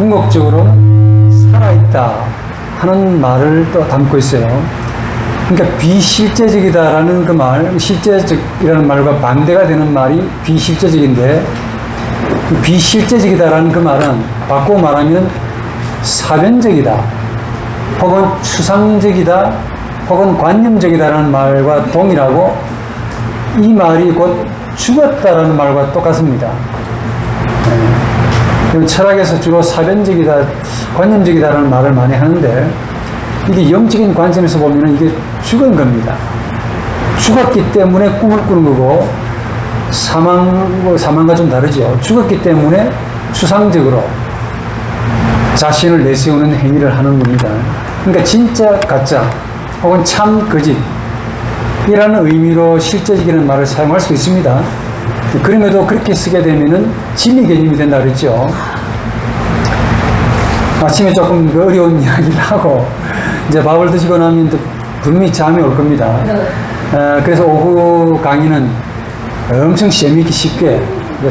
궁극적으로는 살아있다 하는 말을 또 담고 있어요. 그러니까 비실제적이다라는 그 말, 실제적이라는 말과 반대가 되는 말이 비실제적인데, 비실제적이다라는 그 말은 바꾸어 말하면 사변적이다, 혹은 추상적이다, 혹은 관념적이다라는 말과 동일하고, 이 말이 곧 죽었다라는 말과 똑같습니다. 철학에서 주로 사변적이다, 관념적이다라는 말을 많이 하는데, 이게 영적인 관점에서 보면 이게 죽은 겁니다. 죽었기 때문에 꿈을 꾸는 거고, 사망과 좀 다르죠. 죽었기 때문에 추상적으로 자신을 내세우는 행위를 하는 겁니다. 그러니까 진짜 가짜 혹은 참 거짓 이라는 의미로 실제적이라는 말을 사용할 수 있습니다. 그럼에도 그렇게 쓰게 되면은 진리 개념이 된다 그랬죠. 아침에 조금 어려운 이야기를 하고 이제 밥을 드시고 나면 또 분명히 잠이 올 겁니다. 그래서 오후 강의는 엄청 재미있게 쉽게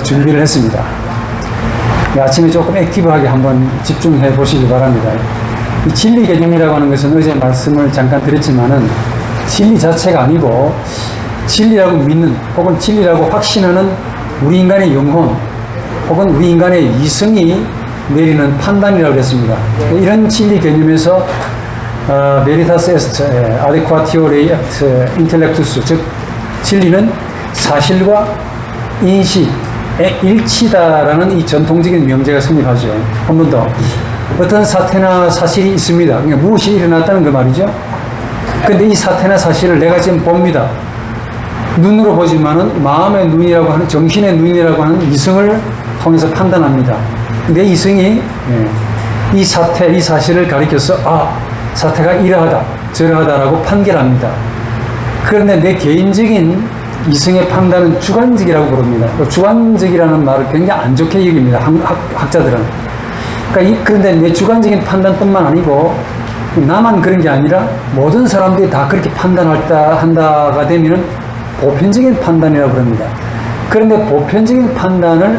준비를 했습니다. 아침에 조금 액티브하게 한번 집중해 보시기 바랍니다. 이 진리 개념이라고 하는 것은 어제 말씀을 잠깐 드렸지만은 진리 자체가 아니고, 진리라고 믿는 혹은 진리라고 확신하는 우리 인간의 영혼 혹은 우리 인간의 이성이 내리는 판단이라고 했습니다. 이런 진리 개념에서 베리타스 에스트 아데쿠아티오 레이 액트 인텔렉투스, 즉 진리는 사실과 인식의 일치다라는 이 전통적인 명제가 성립하죠. 한 번 더, 어떤 사태나 사실이 있습니다. 그러니까 무엇이 일어났다는 그 말이죠. 근데 이 사태나 사실을 내가 지금 봅니다. 눈으로 보지만은 마음의 눈이라고 하는, 정신의 눈이라고 하는 이성을 통해서 판단합니다. 내 이성이 이 사태, 이 사실을 가리켜서 사태가 이러하다, 저러하다라고 판결합니다. 그런데 내 개인적인 이성의 판단은 주관적이라고 부릅니다. 주관적이라는 말을 굉장히 안 좋게 여깁니다. 학자들은. 그러니까 그런데 내 주관적인 판단뿐만 아니고, 나만 그런 게 아니라 모든 사람들이 다 그렇게 한다가 되면은 보편적인 판단이라고 부릅니다. 그런데 보편적인 판단을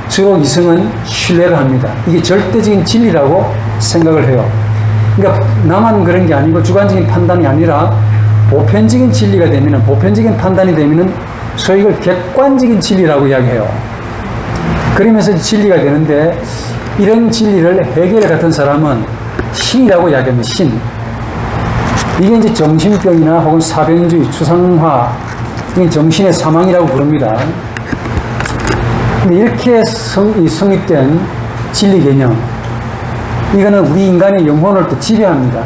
주로 이성은 신뢰를 합니다. 이게 절대적인 진리라고 생각을 해요. 그러니까 나만 그런 게 아니고 주관적인 판단이 아니라 보편적인 진리가 되면은, 보편적인 판단이 되면은 소위 이걸 객관적인 진리라고 이야기해요. 그러면서 진리가 되는데, 이런 진리를 헤겔 같은 사람은 신이라고 이야기합니다. 신. 이게 이제 정신병이나 혹은 사변주의, 추상화, 이게 정신의 사망이라고 부릅니다. 근데 이렇게 성립된 진리 개념, 이거는 우리 인간의 영혼을 또 지배합니다.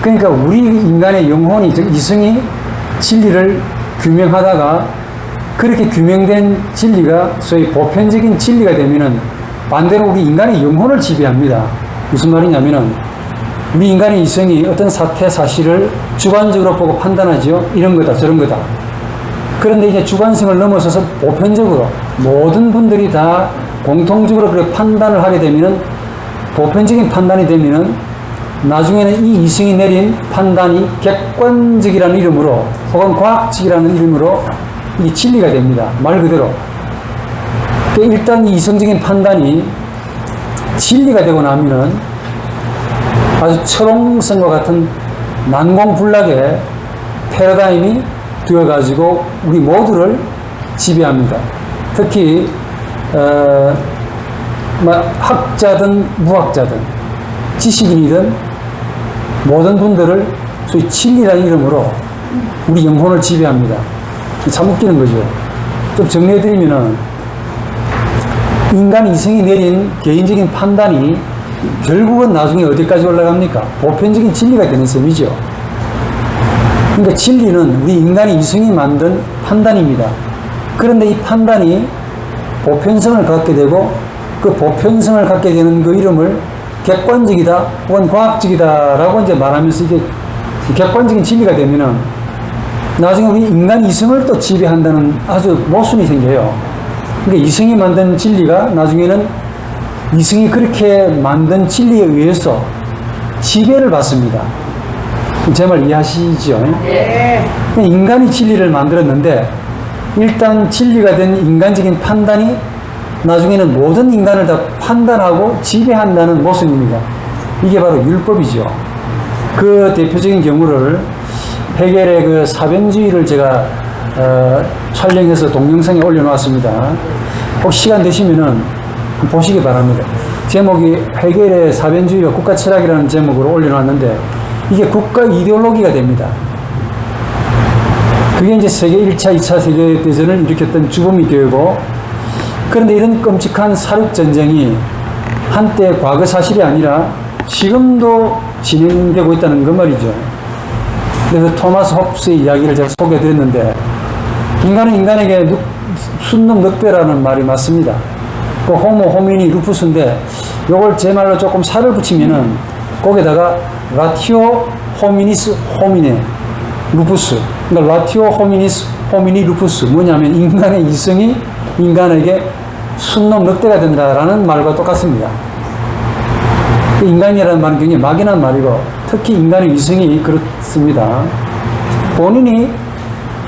그러니까 우리 인간의 영혼이, 즉 이성이 진리를 규명하다가 그렇게 규명된 진리가 소위 보편적인 진리가 되면은 반대로 우리 인간의 영혼을 지배합니다. 무슨 말이냐면은, 우리 인간의 이성이 어떤 사태, 사실을 주관적으로 보고 판단하죠. 이런 거다, 저런 거다. 그런데 이제 주관성을 넘어서서 보편적으로 모든 분들이 다 공통적으로 그렇게 판단을 하게 되면은, 보편적인 판단이 되면은 나중에는 이 이성이 내린 판단이 객관적이라는 이름으로 혹은 과학적이라는 이름으로 이 진리가 됩니다. 말 그대로. 일단 이 이성적인 판단이 진리가 되고 나면은 아주 철옹성과 같은 난공불락의 패러다임이 되어가지고 우리 모두를 지배합니다. 특히 학자든 무학자든 지식인이든 모든 분들을 소위 진리라는 이름으로 우리 영혼을 지배합니다. 참 웃기는 거죠. 좀 정리해드리면은, 인간 이성이 내린 개인적인 판단이 결국은 나중에 어디까지 올라갑니까? 보편적인 진리가 되는 셈이죠. 그러니까 진리는 우리 인간의 이성이 만든 판단입니다. 그런데 이 판단이 보편성을 갖게 되고, 그 보편성을 갖게 되는 그 이름을 객관적이다 혹은 과학적이다라고 이제 말하면서, 이게 객관적인 진리가 되면은 나중에 우리 인간 이성을 또 지배한다는 아주 모순이 생겨요. 그러니까 이성이 만든 진리가 나중에는 이성이 그렇게 만든 진리에 의해서 지배를 받습니다. 제 말 이해하시죠? 네. 인간이 진리를 만들었는데, 일단 진리가 된 인간적인 판단이 나중에는 모든 인간을 다 판단하고 지배한다는 모습입니다. 이게 바로 율법이죠. 그 대표적인 경우를 헤겔의 그 사변주의를 제가 촬영해서 동영상에 올려놓았습니다. 혹시 시간 되시면은 보시기 바랍니다. 제목이 헤겔의 사변주의와 국가철학이라는 제목으로 올려놨는데 이게 국가 이데올로기가 됩니다. 그게 이제 세계 1차, 2차 세계대전을 일으켰던 주범이 되고, 그런데 이런 끔찍한 사륙전쟁이 한때 과거 사실이 아니라 지금도 진행되고 있다는 그 말이죠. 그래서 토마스 홉스의 이야기를 제가 소개해드렸는데, 인간은 인간에게 순놈 늑대라는 말이 맞습니다. 그 호모 호미니 루푸스인데, 요걸 제 말로 조금 살을 붙이면은 거기다가 라티오 호미니스 호미네 루푸스. 그러니까 라티오 호미니스 호미니 루푸스. 뭐냐면 인간의 이성이 인간에게 순놈 늑대가 된다라는 말과 똑같습니다. 인간이라는 말은 굉장히 막연한 말이고, 특히 인간의 이성이 그렇습니다. 본인이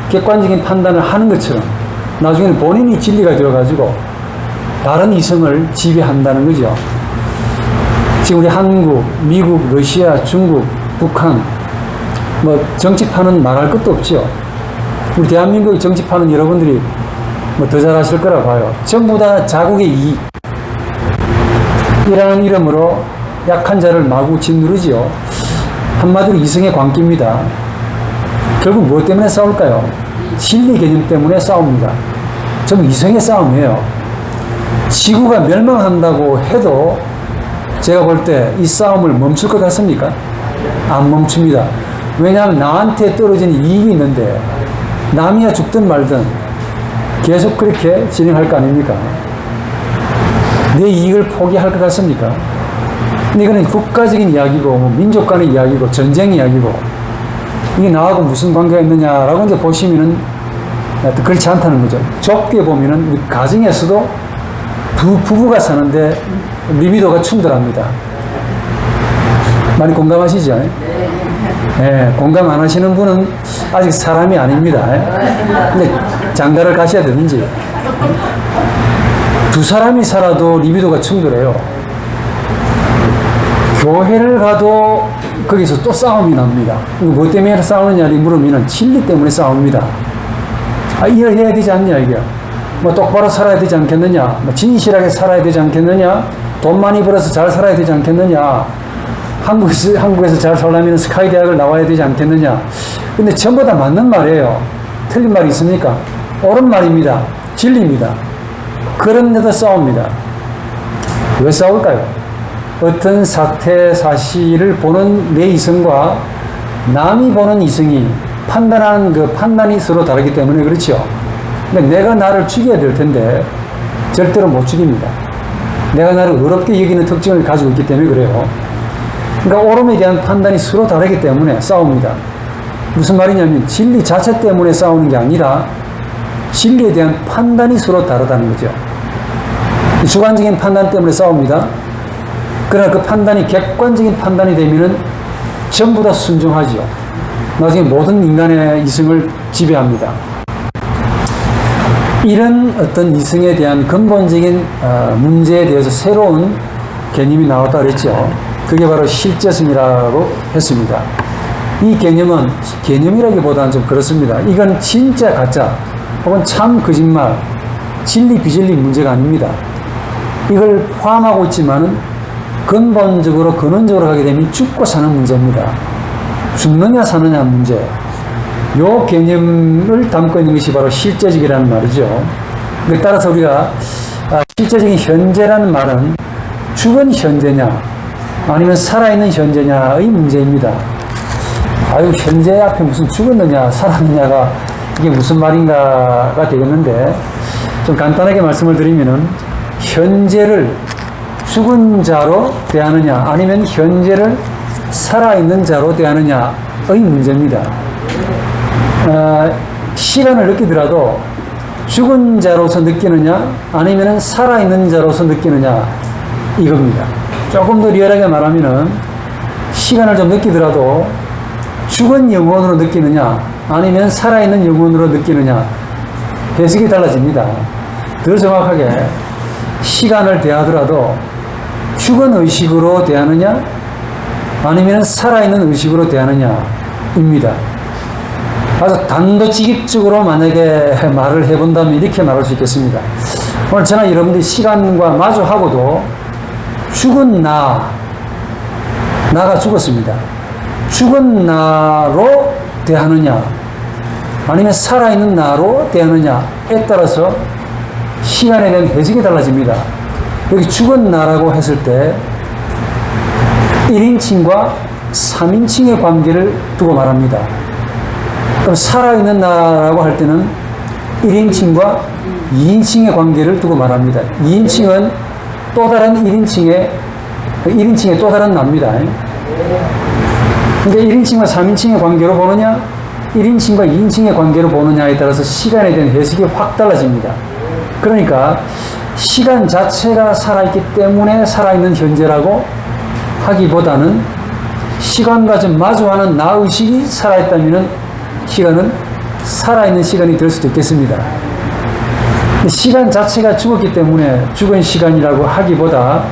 객관적인 판단을 하는 것처럼 나중에는 본인이 진리가 되어가지고 다른 이성을 지배한다는 거죠. 지금 우리 한국, 미국, 러시아, 중국, 북한, 뭐 정치판은 말할 것도 없죠. 우리 대한민국 정치판은 여러분들이 뭐 더 잘하실 거라 봐요. 전부 다 자국의 이익 이라는 이름으로 약한 자를 마구 짓누르지요. 한마디로 이성의 광기입니다. 결국 무엇 때문에 싸울까요? 진리 개념 때문에 싸웁니다. 전부 이성의 싸움이에요. 지구가 멸망한다고 해도 제가 볼 때 이 싸움을 멈출 것 같습니까? 안 멈춥니다. 왜냐하면 나한테 떨어지는 이익이 있는데 남이야 죽든 말든 계속 그렇게 진행할 거 아닙니까? 내 이익을 포기할 것 같습니까? 근데 이거는 국가적인 이야기고, 뭐 민족 간의 이야기고, 전쟁 이야기고, 이게 나하고 무슨 관계가 있느냐라고 이제 보시면은 그렇지 않다는 거죠. 좁게 보면은 우리 가정에서도 두 부부가 사는데 리비도가 충돌합니다. 많이 공감하시죠? 네, 공감 안 하시는 분은 아직 사람이 아닙니다. 근데 장가를 가셔야 되는지. 두 사람이 살아도 리비도가 충돌해요. 교회를 가도 거기서 또 싸움이 납니다. 뭐 때문에 싸우느냐를 물으면 진리 때문에 싸웁니다. 아, 이걸 해야 되지 않냐, 이게. 뭐 똑바로 살아야 되지 않겠느냐, 뭐 진실하게 살아야 되지 않겠느냐, 돈 많이 벌어서 잘 살아야 되지 않겠느냐, 한국에서 잘 살려면 스카이 대학을 나와야 되지 않겠느냐. 근데 전부 다 맞는 말이에요. 틀린 말이 있습니까? 옳은 말입니다. 진리입니다. 그런데도 싸웁니다. 왜 싸울까요? 어떤 사태, 사실을 보는 내 이성과 남이 보는 이성이 판단하는 그 판단이 서로 다르기 때문에 그렇죠. 근데 내가 나를 죽여야 될 텐데 절대로 못 죽입니다. 내가 나를 어렵게 여기는 특징을 가지고 있기 때문에 그래요. 그러니까 옳음에 대한 판단이 서로 다르기 때문에 싸웁니다. 무슨 말이냐면 진리 자체 때문에 싸우는 게 아니라 진리에 대한 판단이 서로 다르다는 거죠. 주관적인 판단 때문에 싸웁니다. 그러나 그 판단이 객관적인 판단이 되면은 전부 다 순종하지요. 나중에 모든 인간의 이성을 지배합니다. 이런 어떤 이성에 대한 근본적인 문제에 대해서 새로운 개념이 나왔다 그랬죠. 그게 바로 실제성이라고 했습니다. 이 개념은 개념이라기보다는 좀 그렇습니다. 이건 진짜 가짜 혹은 참 거짓말, 진리 비진리 문제가 아닙니다. 이걸 포함하고 있지만은 근본적으로 근원적으로 하게 되면 죽고 사는 문제입니다. 죽느냐 사느냐 문제. 요 개념을 담고 있는 것이 바로 실제적이라는 말이죠. 따라서 우리가 실제적인 현재라는 말은 죽은 현재냐 아니면 살아있는 현재냐의 문제입니다. 아유, 현재 앞에 무슨 죽었느냐 살았느냐가 이게 무슨 말인가가 되겠는데, 좀 간단하게 말씀을 드리면은 현재를 죽은 자로 대하느냐 아니면 현재를 살아있는 자로 대하느냐의 문제입니다. 시간을 느끼더라도 죽은 자로서 느끼느냐 아니면 살아있는 자로서 느끼느냐 이겁니다. 조금 더 리얼하게 말하면은 시간을 좀 느끼더라도 죽은 영혼으로 느끼느냐 아니면 살아있는 영혼으로 느끼느냐 해석이 달라집니다. 더 정확하게 시간을 대하더라도 죽은 의식으로 대하느냐 아니면 살아있는 의식으로 대하느냐입니다. 아주 단도직입적으로 만약에 말을 해본다면 이렇게 말할 수 있겠습니다. 오늘 저는 여러분들이 시간과 마주하고도 죽은 나가 죽었습니다. 죽은 나로 대하느냐 아니면 살아있는 나로 대하느냐에 따라서 시간에 대한 해석이 달라집니다. 여기 죽은 나라고 했을 때 1인칭과 3인칭의 관계를 두고 말합니다. 그럼 살아있는 나라고 할 때는 1인칭과 2인칭의 관계를 두고 말합니다. 2인칭은 또 다른 1인칭의 또 다른 나입니다. 그러니까 1인칭과 3인칭의 관계로 보느냐 1인칭과 2인칭의 관계로 보느냐에 따라서 시간에 대한 해석이 확 달라집니다. 그러니까 시간 자체가 살아있기 때문에 살아있는 현재라고 하기보다는 시간과 좀 마주하는 나의식이 살아있다면 시간은 살아있는 시간이 될 수도 있겠습니다. 시간 자체가 죽었기 때문에 죽은 시간이라고 하기보다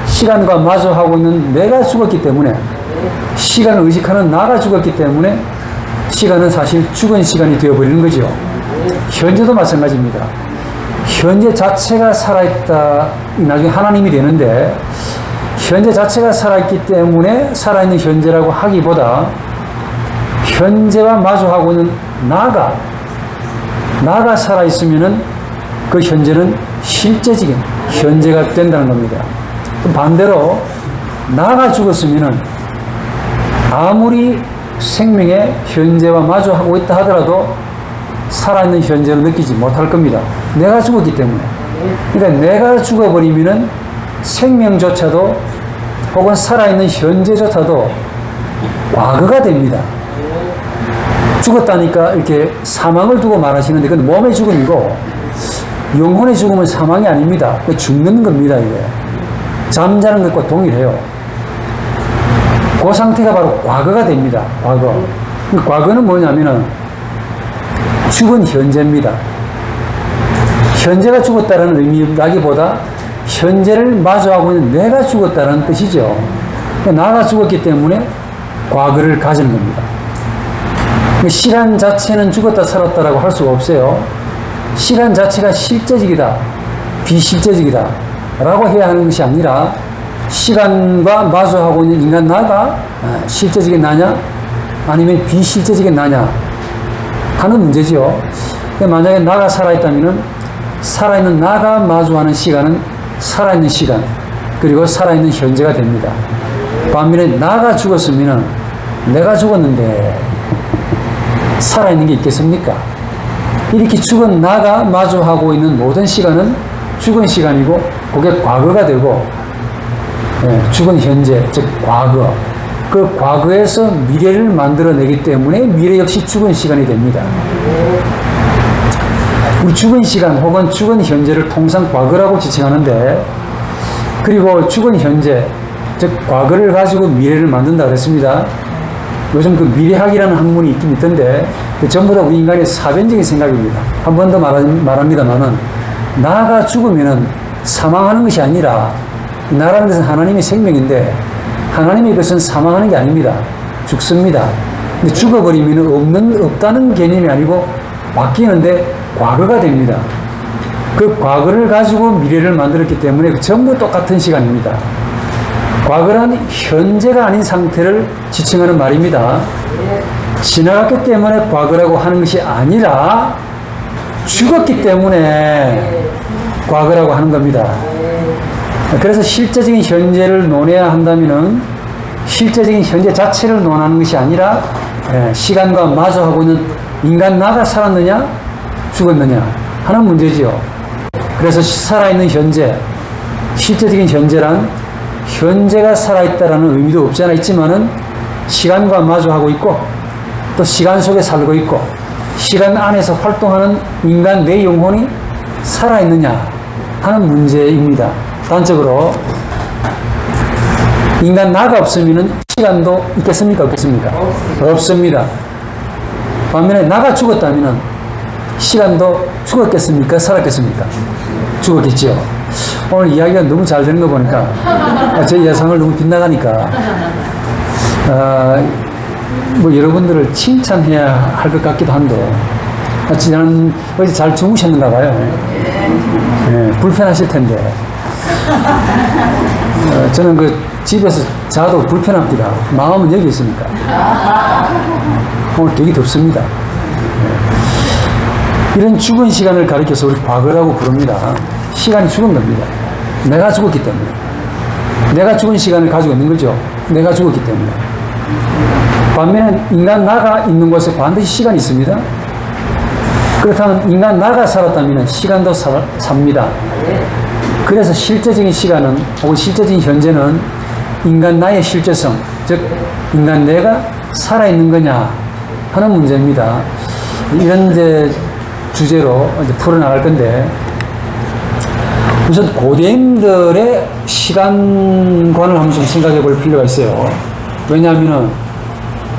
시간과 마주하고 있는 내가 죽었기 때문에 시간을 의식하는 나가 죽었기 때문에 시간은 사실 죽은 시간이 되어버리는 거죠. 현재도 마찬가지입니다. 현재 자체가 살아있다, 나중에 하나님이 되는데 현재 자체가 살아있기 때문에 살아있는 현재라고 하기보다 현재와 마주하고 있는 나가 살아있으면은 그 현재는 실제적인 현재가 된다는 겁니다. 반대로 나가 죽었으면은 아무리 생명의 현재와 마주하고 있다 하더라도 살아있는 현재를 느끼지 못할 겁니다. 내가 죽었기 때문에. 그러니까 내가 죽어버리면은 생명조차도 혹은 살아있는 현재조차도 과거가 됩니다. 죽었다니까 이렇게 사망을 두고 말하시는데 그건 몸의 죽음이고 영혼의 죽음은 사망이 아닙니다. 죽는 겁니다. 이게 잠자는 것과 동일해요. 그 상태가 바로 과거가 됩니다. 과거는 뭐냐면은 죽은 현재입니다. 현재가 죽었다는 의미라기보다 현재를 마주하고 있는 내가 죽었다는 뜻이죠. 나가 죽었기 때문에 과거를 가지는 겁니다. 시간 자체는 죽었다 살았다라고 할 수가 없어요. 시간 자체가 실제적이다, 비실제적이다 라고 해야 하는 것이 아니라 시간과 마주하고 있는 인간 나가 실제적인 나냐 아니면 비실제적인 나냐 하는 문제죠. 만약에 나가 살아있다면 살아있는 나가 마주하는 시간은 살아있는 시간 그리고 살아있는 현재가 됩니다. 반면에 나가 죽었으면 내가 죽었는데 살아있는 게 있겠습니까? 이렇게 죽은 나가 마주하고 있는 모든 시간은 죽은 시간이고 그게 과거가 되고 죽은 현재, 즉 과거 그 과거에서 미래를 만들어내기 때문에 미래 역시 죽은 시간이 됩니다. 우리 죽은 시간 혹은 죽은 현재를 통상 과거라고 지칭하는데 그리고 죽은 현재, 즉 과거를 가지고 미래를 만든다 그랬습니다. 요즘 그 미래학이라는 학문이 있긴 있던데 전부 다 우리 인간의 사변적인 생각입니다. 한 번 더 말합니다만은 나가 죽으면은 사망하는 것이 아니라 나라는 것은 하나님의 생명인데 하나님의 것은 사망하는 게 아닙니다. 죽습니다. 근데 죽어버리면 없다는 개념이 아니고 바뀌는데 과거가 됩니다. 그 과거를 가지고 미래를 만들었기 때문에 전부 똑같은 시간입니다. 과거란 현재가 아닌 상태를 지칭하는 말입니다. 지나갔기 때문에 과거라고 하는 것이 아니라 죽었기 때문에 과거라고 하는 겁니다. 그래서 실제적인 현재를 논해야 한다면은 실제적인 현재 자체를 논하는 것이 아니라 시간과 마주하고 있는 인간 나가 살았느냐 죽었느냐 하는 문제지요. 그래서 살아있는 현재, 실제적인 현재란 현재가 살아있다라는 의미도 없지 않아 있지만은 시간과 마주하고 있고 또 시간 속에 살고 있고 시간 안에서 활동하는 인간 내 영혼이 살아있느냐 하는 문제입니다. 단적으로 인간 나가 없으면 시간도 있겠습니까? 없겠습니까? 없습니다. 반면에 나가 죽었다면 시간도 죽었겠습니까? 살았겠습니까? 죽었겠죠. 오늘 이야기가 너무 잘 되는 거 보니까 제 예상을 너무 빗나가니까 뭐 여러분들을 칭찬해야 할 것 같기도 한데 지난 어제 잘 주무셨는가 봐요. 네, 불편하실 텐데 저는 그 집에서 자도 불편합니다. 마음은 여기 있으니까. 오늘 되게 덥습니다. 이런 죽은 시간을 가리켜서 우리 과거라고 부릅니다. 시간이 죽은 겁니다. 내가 죽었기 때문에. 내가 죽은 시간을 가지고 있는 거죠. 내가 죽었기 때문에. 반면에 인간 나가 있는 곳에 반드시 시간이 있습니다. 그렇다면 인간 나가 살았다면 시간도 삽니다. 그래서 실제적인 시간은 혹은 실제적인 현재는 인간 나의 실제성, 즉 인간 내가 살아있는 거냐 하는 문제입니다. 이런 이제 주제로 이제 풀어나갈 건데, 우선 고대인들의 시간관을 한번 좀 생각해 볼 필요가 있어요. 왜냐하면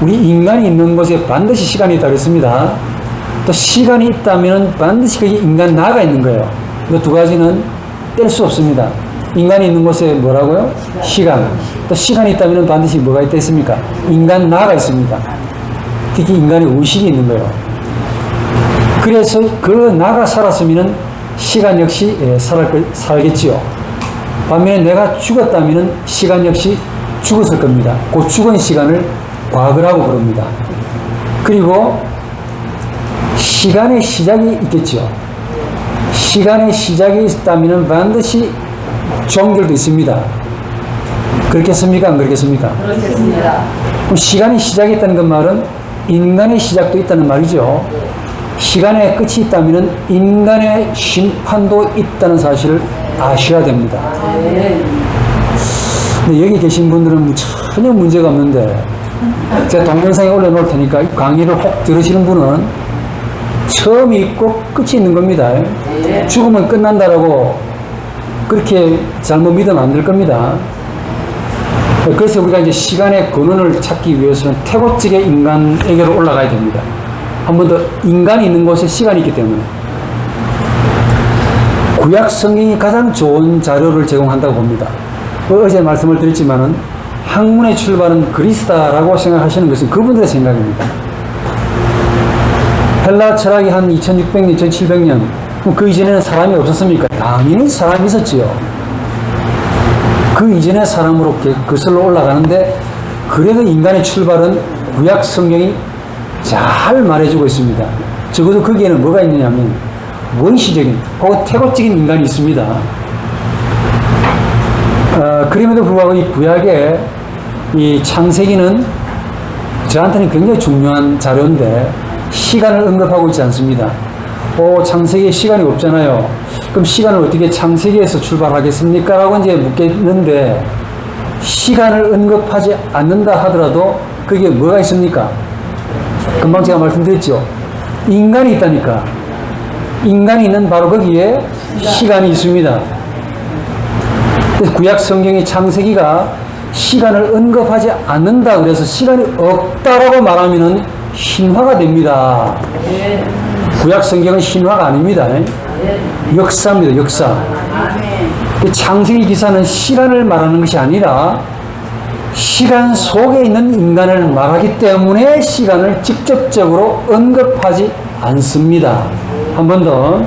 우리 인간이 있는 곳에 반드시 시간이 있다고 했습니다. 또 시간이 있다면 반드시 그게 인간 나가 있는 거예요. 이 두 가지는 뗄 수 없습니다. 인간이 있는 곳에 뭐라고요? 시간. 또 시간이 있다면 반드시 뭐가 있다 했습니까? 인간 나가 있습니다. 특히 인간의 의식이 있는 거예요. 그래서 그 나가 살았으면 시간 역시 살겠지요. 반면에 내가 죽었다면 시간 역시 죽었을 겁니다. 그 죽은 시간을 과거라고 부릅니다. 그리고 시간의 시작이 있겠죠. 시간의 시작이 있다면 반드시 종결도 있습니다. 그렇겠습니까? 안 그렇겠습니까? 그렇겠습니다. 그럼 시간의 시작이 있다는 그 말은 인간의 시작도 있다는 말이죠. 시간의 끝이 있다면 인간의 심판도 있다는 사실을 아셔야 됩니다. 근데 여기 계신 분들은 전혀 문제가 없는데, 제가 동영상에 올려놓을 테니까 강의를 혹 들으시는 분은 처음이 있고 끝이 있는 겁니다. 죽으면 끝난다라고 그렇게 잘못 믿으면 안 될 겁니다. 그래서 우리가 이제 시간의 근원을 찾기 위해서는 태고직의 인간에게로 올라가야 됩니다. 한 번 더, 인간이 있는 곳에 시간이 있기 때문에. 구약 성경이 가장 좋은 자료를 제공한다고 봅니다. 어제 말씀을 드렸지만은 학문의 출발은 그리스다라고 생각하시는 것은 그분들의 생각입니다. 헬라 철학이 한 2600년, 2700년, 그 이전에는 사람이 없었습니까? 당연히 사람이 있었지요. 그 이전의 사람으로 거슬러 올라가는데, 그래도 인간의 출발은 구약 성경이 잘 말해주고 있습니다. 적어도 거기에는 뭐가 있느냐면 원시적인 혹은 태고적인 인간이 있습니다. 그럼에도 불구하고 이 구약의 이 창세기는 저한테는 굉장히 중요한 자료인데 시간을 언급하고 있지 않습니다. 창세기에 시간이 없잖아요. 그럼 시간을 어떻게 창세기에서 출발하겠습니까? 라고 이제 묻겠는데, 시간을 언급하지 않는다 하더라도 거기에 뭐가 있습니까? 금방 제가 말씀드렸죠. 인간이 있다니까. 인간이 있는 바로 거기에 시간이 있습니다. 그래서 구약 성경의 창세기가 시간을 언급하지 않는다 그래서 시간이 없다라고 말하면은 신화가 됩니다. 구약 성경은 신화가 아닙니다. 역사입니다. 역사. 창세기 기사는 시간을 말하는 것이 아니라 시간 속에 있는 인간을 말하기 때문에 시간을 직접적으로 언급하지 않습니다. 한 번 더.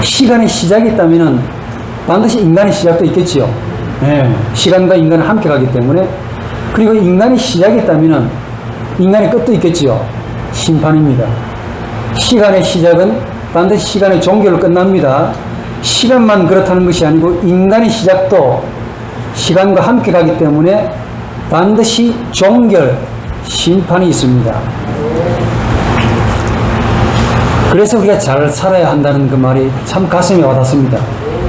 시간의 시작이 있다면 반드시 인간의 시작도 있겠지요. 시간과 인간은 함께 가기 때문에. 그리고 인간의 시작이 있다면 인간의 끝도 있겠지요. 심판입니다. 시간의 시작은 반드시 시간의 종결로 끝납니다. 시간만 그렇다는 것이 아니고 인간의 시작도 시간과 함께 가기 때문에 반드시 종결, 심판이 있습니다. 그래서 우리가 잘 살아야 한다는 그 말이 참 가슴에 와닿습니다.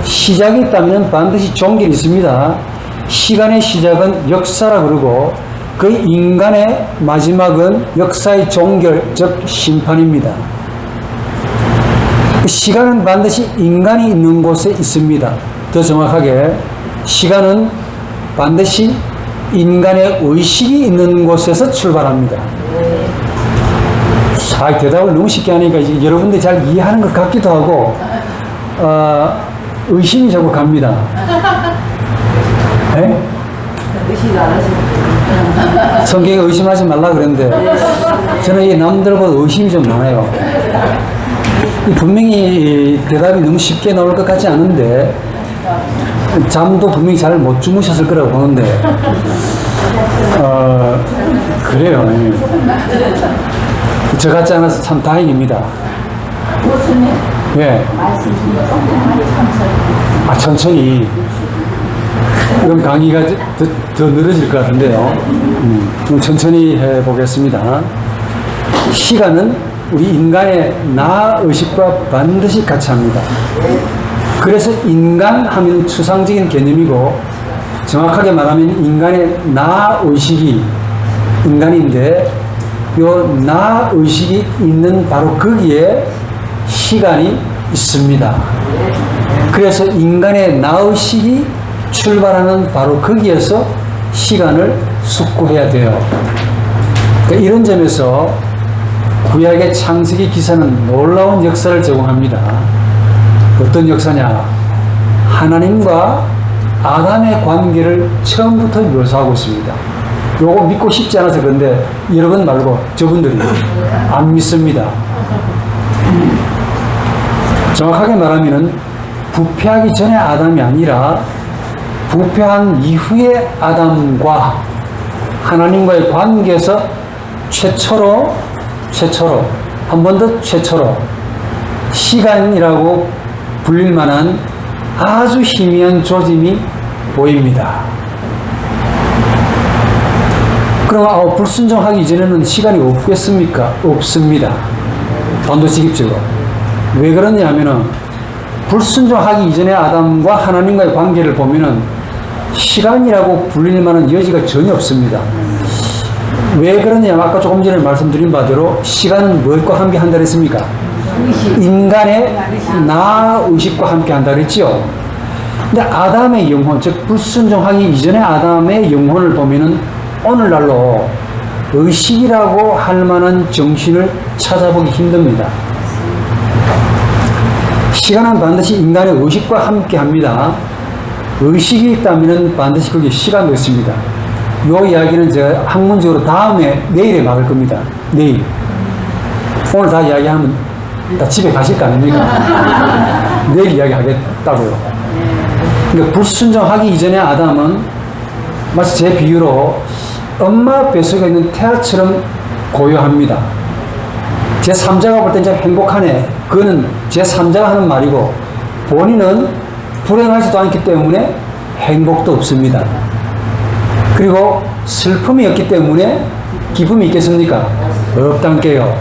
시작이 있다면 반드시 종결이 있습니다. 시간의 시작은 역사라 그러고 그 인간의 마지막은 역사의 종결, 즉 심판입니다. 시간은 반드시 인간이 있는 곳에 있습니다. 더 정확하게 시간은 반드시 인간의 의식이 있는 곳에서 출발합니다. 대답을 너무 쉽게 하니까 여러분들이 잘 이해하는 것 같기도 하고 의심이 자꾸 갑니다. 네? 의식 안 하시는 성경에 의심하지 말라 그랬는데 저는 이 남들보다 의심이 좀 많아요. 이 분명히 대답이 너무 쉽게 나올 것 같지 않은데 잠도 분명히 잘 못 주무셨을 거라고 보는데 그래요. 저 같지 않아서 참 다행입니다. 예. 천천히. 그럼 강의가 더 늘어질 것 같은데요. 그럼 천천히 해보겠습니다. 시간은 우리 인간의 나 의식과 반드시 같이 합니다. 그래서 인간 하면 추상적인 개념이고 정확하게 말하면 인간의 나 의식이 인간인데 요 나 의식이 있는 바로 거기에 시간이 있습니다. 그래서 인간의 나 의식이 출발하는 바로 거기에서 시간을 숙고해야 돼요. 그러니까 이런 점에서 구약의 창세기 기사는 놀라운 역사를 제공합니다. 어떤 역사냐? 하나님과 아담의 관계를 처음부터 묘사하고 있습니다. 요거 믿고 싶지 않아서 그런데 여러분 말고 저분들이 안 믿습니다. 정확하게 말하면은 부패하기 전에 아담이 아니라 부패한 이후의 아담과 하나님과의 관계에서 최초로 한 번 더 최초로 시간이라고 불릴 만한 아주 희미한 조짐이 보입니다. 그럼 불순종하기 이전에는 시간이 없겠습니까? 없습니다. 단도직입적으로. 왜 그러냐 하면은 불순종하기 이전에 아담과 하나님과의 관계를 보면은 시간이라고 불릴 만한 여지가 전혀 없습니다. 왜 그러냐? 아까 조금 전에 말씀드린 바대로 시간은 무엇과 함께 한다 그랬습니까? 인간의 나 의식과 함께 한다 그랬지요. 근데 아담의 영혼, 즉 불순종하기 이전에 아담의 영혼을 보면은 오늘날로 의식이라고 할 만한 정신을 찾아보기 힘듭니다. 시간은 반드시 인간의 의식과 함께 합니다. 의식이 있다면 반드시 거기에 시간도 있습니다. 이 이야기는 제가 학문적으로 내일에 막을 겁니다. 내일. 오늘 다 이야기하면 다 집에 가실 거 아닙니까? 내일 이야기하겠다고요. 그러니까 불순종하기 이전에 아담은 마치 제 비유로 엄마 뱃속에 있는 태아처럼 고요합니다. 제 3자가 볼 때 이제 행복하네. 그거는 제 3자가 하는 말이고 본인은 불행하지도 않기 때문에 행복도 없습니다. 그리고 슬픔이 없기 때문에 기쁨이 있겠습니까? 없단께요.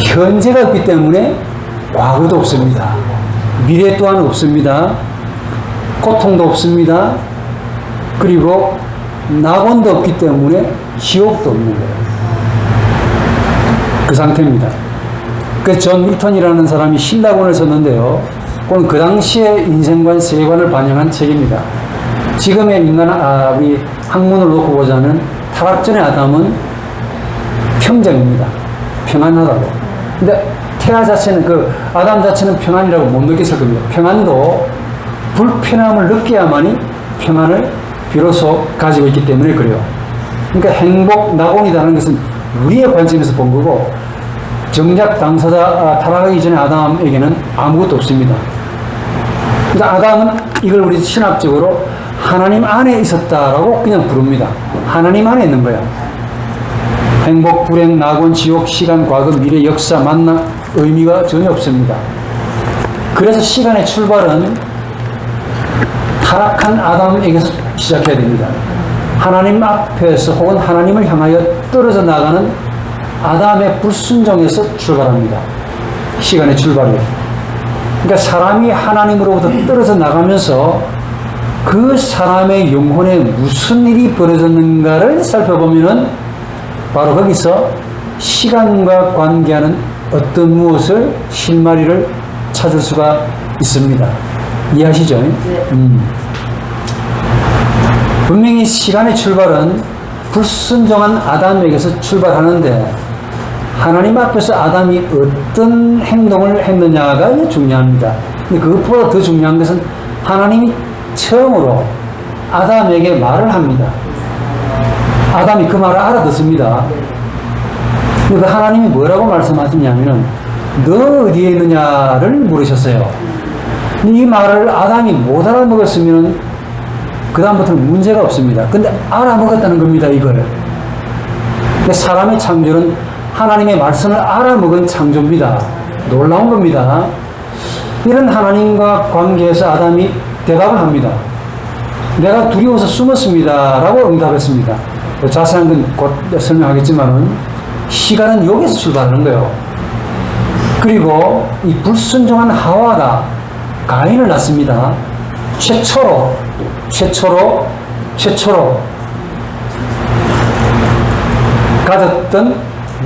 현재가 없기 때문에 과거도 없습니다. 미래 또한 없습니다. 고통도 없습니다. 그리고 낙원도 없기 때문에 지옥도 없는 거예요. 그 상태입니다. 그래서 존 밀턴이라는 사람이 신라본을 썼는데요. 그건 그 당시의 인생관, 세계관을 반영한 책입니다. 지금의 우리 학문을 놓고 보자면 타락전의 아담은 평정입니다. 평안하다고. 근데 태아 자체는 아담 자체는 평안이라고 못 느꼈을 겁니다. 평안도 불편함을 느껴야만이 평안을 비로소 가지고 있기 때문에 그래요. 그러니까 행복, 낙원이라는 것은 우리의 관점에서 본 거고 정작 당사자 타락하기 전에 아담에게는 아무것도 없습니다. 그러니까 아담은 이걸 우리 신학적으로 하나님 안에 있었다라고 그냥 부릅니다. 하나님 안에 있는 거야. 행복, 불행, 낙원, 지옥, 시간, 과거, 미래, 역사, 만남 의미가 전혀 없습니다. 그래서 시간의 출발은 타락한 아담에게서 시작해야 됩니다. 하나님 앞에서 혹은 하나님을 향하여 떨어져 나가는 아담의 불순종에서 출발합니다. 시간의 출발이요. 그러니까 사람이 하나님으로부터 떨어져 나가면서 그 사람의 영혼에 무슨 일이 벌어졌는가를 살펴보면은 바로 거기서 시간과 관계하는 어떤 무엇을 실마리를 찾을 수가 있습니다. 이해하시죠? 네. 분명히 시간의 출발은 불순종한 아담에게서 출발하는데 하나님 앞에서 아담이 어떤 행동을 했느냐가 이제 중요합니다. 근데 그것보다 더 중요한 것은 하나님이 처음으로 아담에게 말을 합니다. 아담이 그 말을 알아듣습니다. 그러니까 하나님이 뭐라고 말씀하시냐면은 너 어디에 있느냐를 물으셨어요. 근데 이 말을 아담이 못 알아먹었으면 그 다음부터는 문제가 없습니다. 근데 알아먹었다는 겁니다, 이걸. 근데 사람의 창조는 하나님의 말씀을 알아먹은 창조입니다. 놀라운 겁니다. 이런 하나님과 관계에서 아담이 대답을 합니다. 내가 두려워서 숨었습니다. 라고 응답했습니다. 자세한 건 곧 설명하겠지만은 시간은 여기서 출발하는 거예요. 그리고 이 불순종한 하와가 가인을 낳습니다. 최초로 가졌던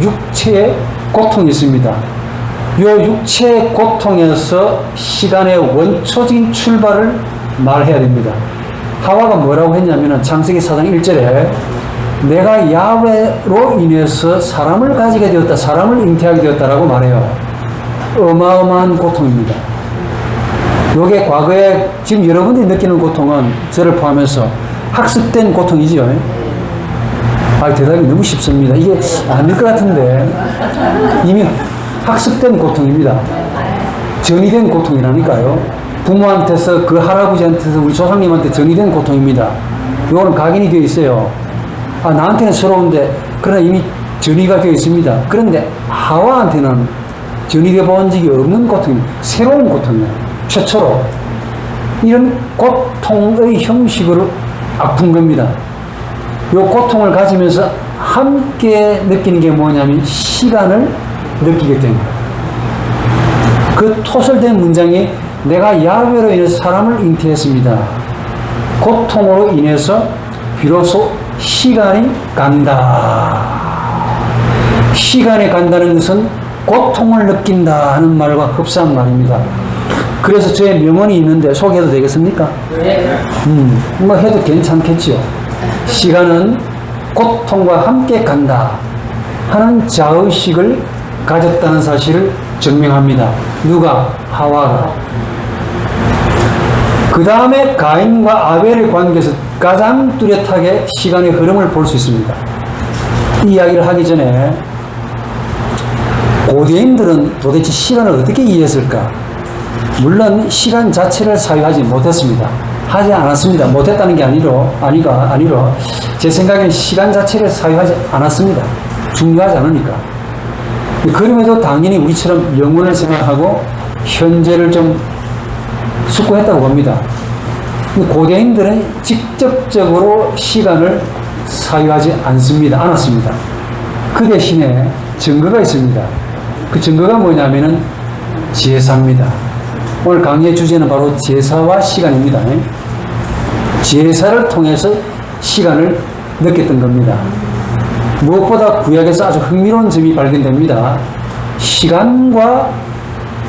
육체의 고통이 있습니다. 이 육체의 고통에서 시간의 원초적인 출발을 말해야 됩니다. 하와가 뭐라고 했냐면 창세기 4장 1절에 내가 야훼로 인해서 사람을 가지게 되었다, 사람을 잉태하게 되었다라고 말해요. 어마어마한 고통입니다. 이게 과거에 지금 여러분들이 느끼는 고통은 저를 포함해서 학습된 고통이죠. 대답이 너무 쉽습니다. 이게 아닐 것 같은데 이미 학습된 고통입니다. 전이된 고통이라니까요. 부모한테서 그 할아버지한테서 우리 조상님한테 전이된 고통입니다. 이거는 각인이 되어 있어요. 나한테는 서러운데 그러나 이미 전이가 되어 있습니다. 그런데 하와한테는 전이되어 본 적이 없는 고통입니다. 새로운 고통이에요. 최초로 이런 고통의 형식으로 아픈 겁니다. 이 고통을 가지면서 함께 느끼는 게 뭐냐면 시간을 느끼게 됩니다. 그 토설된 문장이 내가 야훼로 인해서 사람을 잉태했습니다. 고통으로 인해서 비로소 시간이 간다. 시간이 간다는 것은 고통을 느낀다 하는 말과 흡사한 말입니다. 그래서 저의 명언이 있는데 소개해도 되겠습니까? 네. 뭐 해도 괜찮겠지요. 시간은 고통과 함께 간다 하는 자의식을 가졌다는 사실을 증명합니다. 누가? 하와가. 그 다음에 가인과 아벨의 관계에서 가장 뚜렷하게 시간의 흐름을 볼 수 있습니다. 이 이야기를 하기 전에 고대인들은 도대체 시간을 어떻게 이해했을까? 물론 시간 자체를 사유하지 못했습니다. 하지 않았습니다. 못했다는 게 아니로 제 생각엔 시간 자체를 사유하지 않았습니다. 중요하지 않으니까. 그럼에도 당연히 우리처럼 영혼을 생각하고 현재를 좀 숙고했다고 봅니다. 고대인들은 직접적으로 시간을 사유하지 않았습니다. 그 대신에 증거가 있습니다. 그 증거가 뭐냐면은 제사입니다. 오늘 강의의 주제는 바로 제사와 시간입니다. 제사를 통해서 시간을 느꼈던 겁니다. 무엇보다 구약에서 아주 흥미로운 점이 발견됩니다. 시간과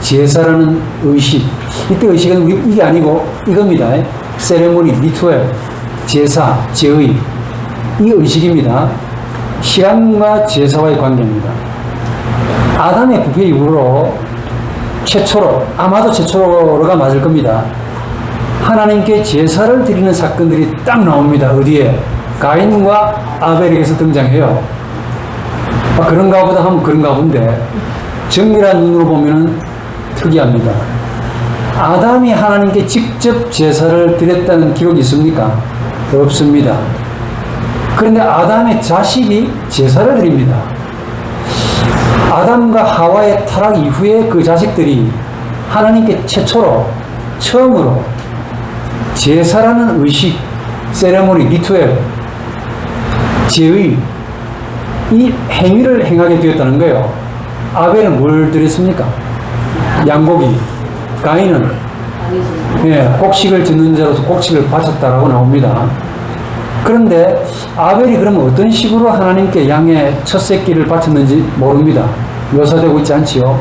제사라는 의식. 이때 의식은 이게 아니고 이겁니다. 세레모니, 리투얼, 제사, 제의. 이 의식입니다. 시간과 제사와의 관계입니다. 아담의 부패 이후로 아마도 최초로가 맞을 겁니다. 하나님께 제사를 드리는 사건들이 딱 나옵니다. 어디에? 가인과 아벨에게서 등장해요. 그런가 보다 하면 그런가 본데 정밀한 눈으로 보면 특이합니다. 아담이 하나님께 직접 제사를 드렸다는 기록이 있습니까? 없습니다. 그런데 아담의 자식이 제사를 드립니다. 아담과 하와의 타락 이후에 그 자식들이 하나님께 처음으로 제사라는 의식, 세레모니, 리투엘, 제의, 이 행위를 행하게 되었다는 거예요. 아벨은 뭘 드렸습니까? 양고기. 가인은 곡식을 짓는 자로서 곡식을 바쳤다라고 나옵니다. 그런데 아벨이 그러면 어떤 식으로 하나님께 양의 첫 새끼를 바쳤는지 모릅니다. 묘사되고 있지 않지요.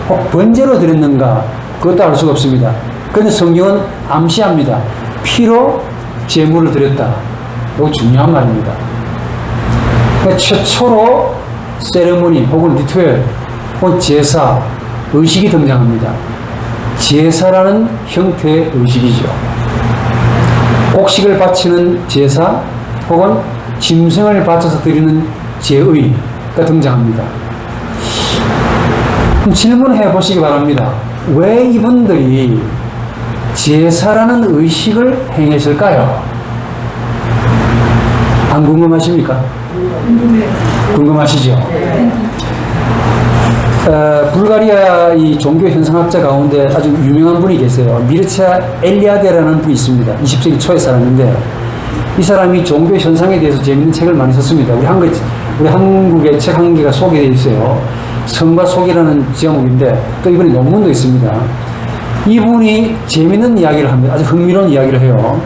혹 번제로 드렸는가? 그것도 알 수가 없습니다. 그런데 성경은 암시합니다. 피로 제물을 드렸다. 이거 중요한 말입니다. 최초로 세레모니 혹은 리투엘 혹은 제사, 의식이 등장합니다. 제사라는 형태의 의식이죠. 곡식을 바치는 제사 혹은 짐승을 바쳐서 드리는 제의가 등장합니다. 그럼 질문해 보시기 바랍니다. 왜 이분들이 제사라는 의식을 행했을까요? 안 궁금하십니까? 궁금하시죠? 불가리아 이 종교 현상학자 가운데 아주 유명한 분이 계세요. 미르차 엘리아데라는 분이 있습니다. 20세기 초의 사람인데 이 사람이 종교 현상에 대해서 재밌는 책을 많이 썼습니다. 우리 한국의 책 한 개가 소개되어 있어요. 성과 속이라는 제목인데 또 이번에 논문도 있습니다. 이분이 재밌는 이야기를 합니다. 아주 흥미로운 이야기를 해요.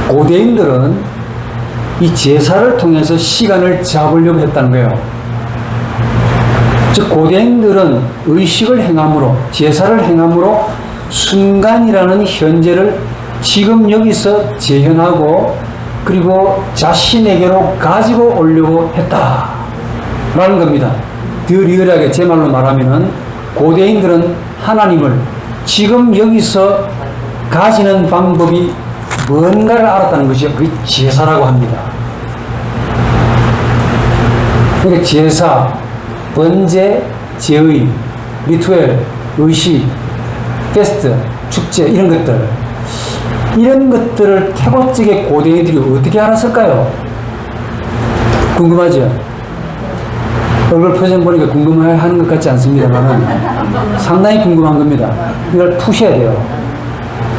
고대인들은 이 제사를 통해서 시간을 잡으려고 했다는 거예요. 즉 고대인들은 의식을 행함으로 제사를 행함으로 순간이라는 현재를 지금 여기서 재현하고 그리고 자신에게로 가지고 오려고 했다라는 겁니다. 더 리얼하게 제 말로 말하면은 고대인들은 하나님을 지금 여기서 가지는 방법이 뭔가를 알았다는 것이 그게 제사라고 합니다. 그러니까 제사, 번제, 제의, 리투엘, 의식, 페스트, 축제 이런 것들을 태고적의 고대인들이 어떻게 알았을까요? 궁금하죠? 얼굴 표정 보니까 궁금해하는 것 같지 않습니다만 상당히 궁금한 겁니다. 이걸 푸셔야 돼요.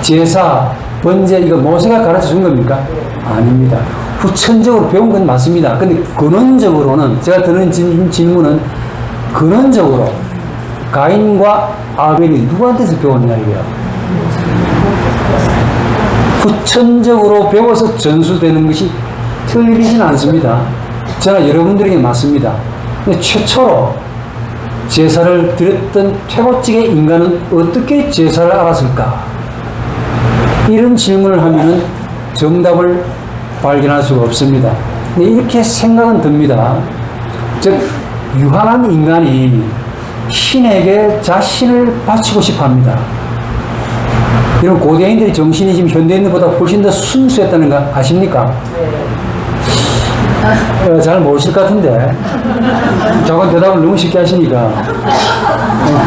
제사, 번제 이거 모세가 가르쳐 준 겁니까? 아닙니다. 후천적으로 배운 건 맞습니다. 근데 근원적으로는 제가 드는 질문은 근원적으로 가인과 아벨이 누구한테서 배웠냐 이거예요. 후천적으로 배워서 전수되는 것이 틀리진 않습니다. 저나 여러분들에게 맞습니다. 근데 최초로 제사를 드렸던 최고직의 인간은 어떻게 제사를 알았을까? 이런 질문을 하면은 정답을 발견할 수가 없습니다. 근데 이렇게 생각은 듭니다. 즉, 유한한 인간이 신에게 자신을 바치고 싶어 합니다. 이런 고대인들의 정신이 지금 현대인들보다 훨씬 더 순수했다는 거 아십니까? 잘 모르실 것 같은데 저건 대답을 너무 쉽게 하시니까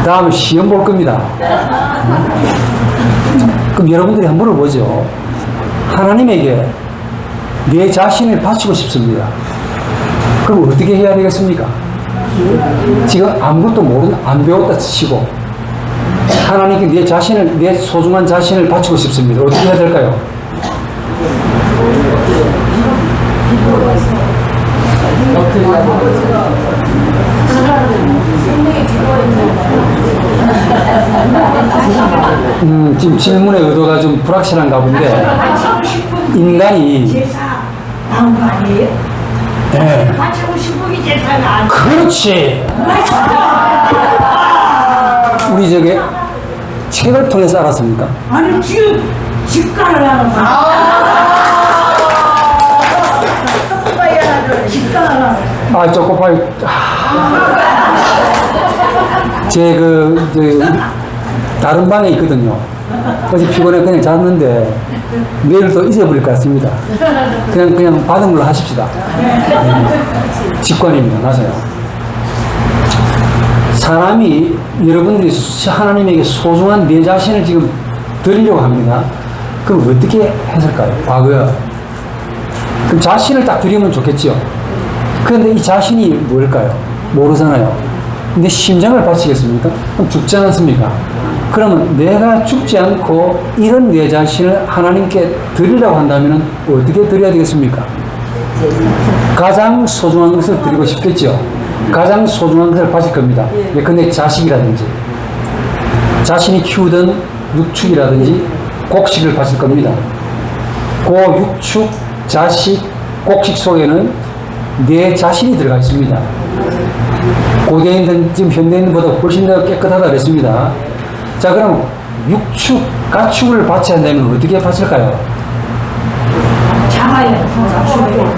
다음에 시험 볼 겁니다. 그럼 여러분들이 한번 물어보죠. 하나님에게 내 자신을 바치고 싶습니다. 그럼 어떻게 해야 되겠습니까? 지금 아무것도 모르는 안 배웠다 치고 하나님께 내 소중한 자신을 바치고 싶습니다. 어떻게 해야 될까요? 지금 질문의 의도가 좀 불확실한가 본데 인간이 제사 나온 거 아니에요? 네. 바치고 싶은 게 제사가 아니에요. 그렇지. 우리 저게 책을 통해서 알았습니까? 아니 지금 집가를 하는 거. 집가를 하는 거. 쪼꼬파이. 다른 방에 있거든요. 어제 피곤해 그냥 잤는데 내일 또 잊어버릴 것 같습니다. 그냥 받은 걸로 하십시다. 직관입니다. 맞아요. 사람이 여러분들이 하나님에게 소중한 내 자신을 지금 드리려고 합니다. 그럼 어떻게 했을까요? 과거에. 그럼 자신을 딱 드리면 좋겠죠. 그런데 이 자신이 뭘까요? 모르잖아요. 내 심장을 바치겠습니까? 그럼 죽지 않았습니까? 그러면 내가 죽지 않고 이런 내 자신을 하나님께 드리려고 한다면 어떻게 드려야 되겠습니까? 가장 소중한 것을 드리고 싶겠죠. 가장 소중한 것을 바칠 겁니다. 예컨대 자식이라든지 자신이 키우던 육축이라든지 곡식을 바칠 겁니다. 그 육축, 자식, 곡식 속에는 내 자신이 들어가 있습니다. 고대인들은 지금 현대인보다 훨씬 더 깨끗하다 그랬습니다. 자, 그럼 육축, 가축을 바쳐야 한다면 어떻게 바칠까요? 아파요.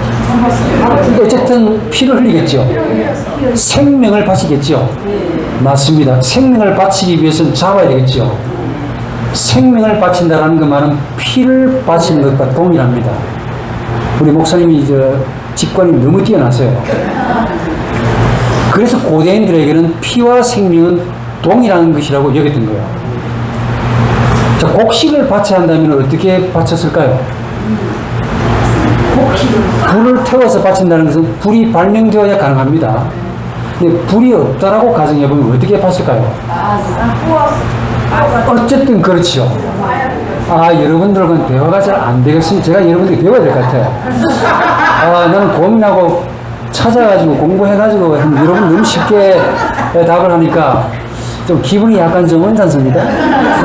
어쨌든 피를 흘리겠죠. 생명을 바치겠죠. 맞습니다. 생명을 바치기 위해서는 잡아야 되겠죠. 생명을 바친다라는 그 말은 피를 바치는 것과 동일합니다. 우리 목사님이 직관이 너무 뛰어나세요. 그래서 고대인들에게는 피와 생명은 동일한 것이라고 여겼던 거예요. 자, 곡식을 바쳐야 한다면 어떻게 바쳤을까요? 불을 태워서 바친다는 것은 불이 발명되어야 가능합니다. 근데 불이 없다라고 가정해보면 어떻게 바칠까요? 어쨌든 그렇죠. 여러분들과는 대화가 잘 안 되겠습니다. 제가 여러분들께 배워야 될 것 같아요. 나는 고민하고 찾아가지고 공부해가지고 여러분 너무 쉽게 답을 하니까 좀 기분이 약간 좀 언짢습니다.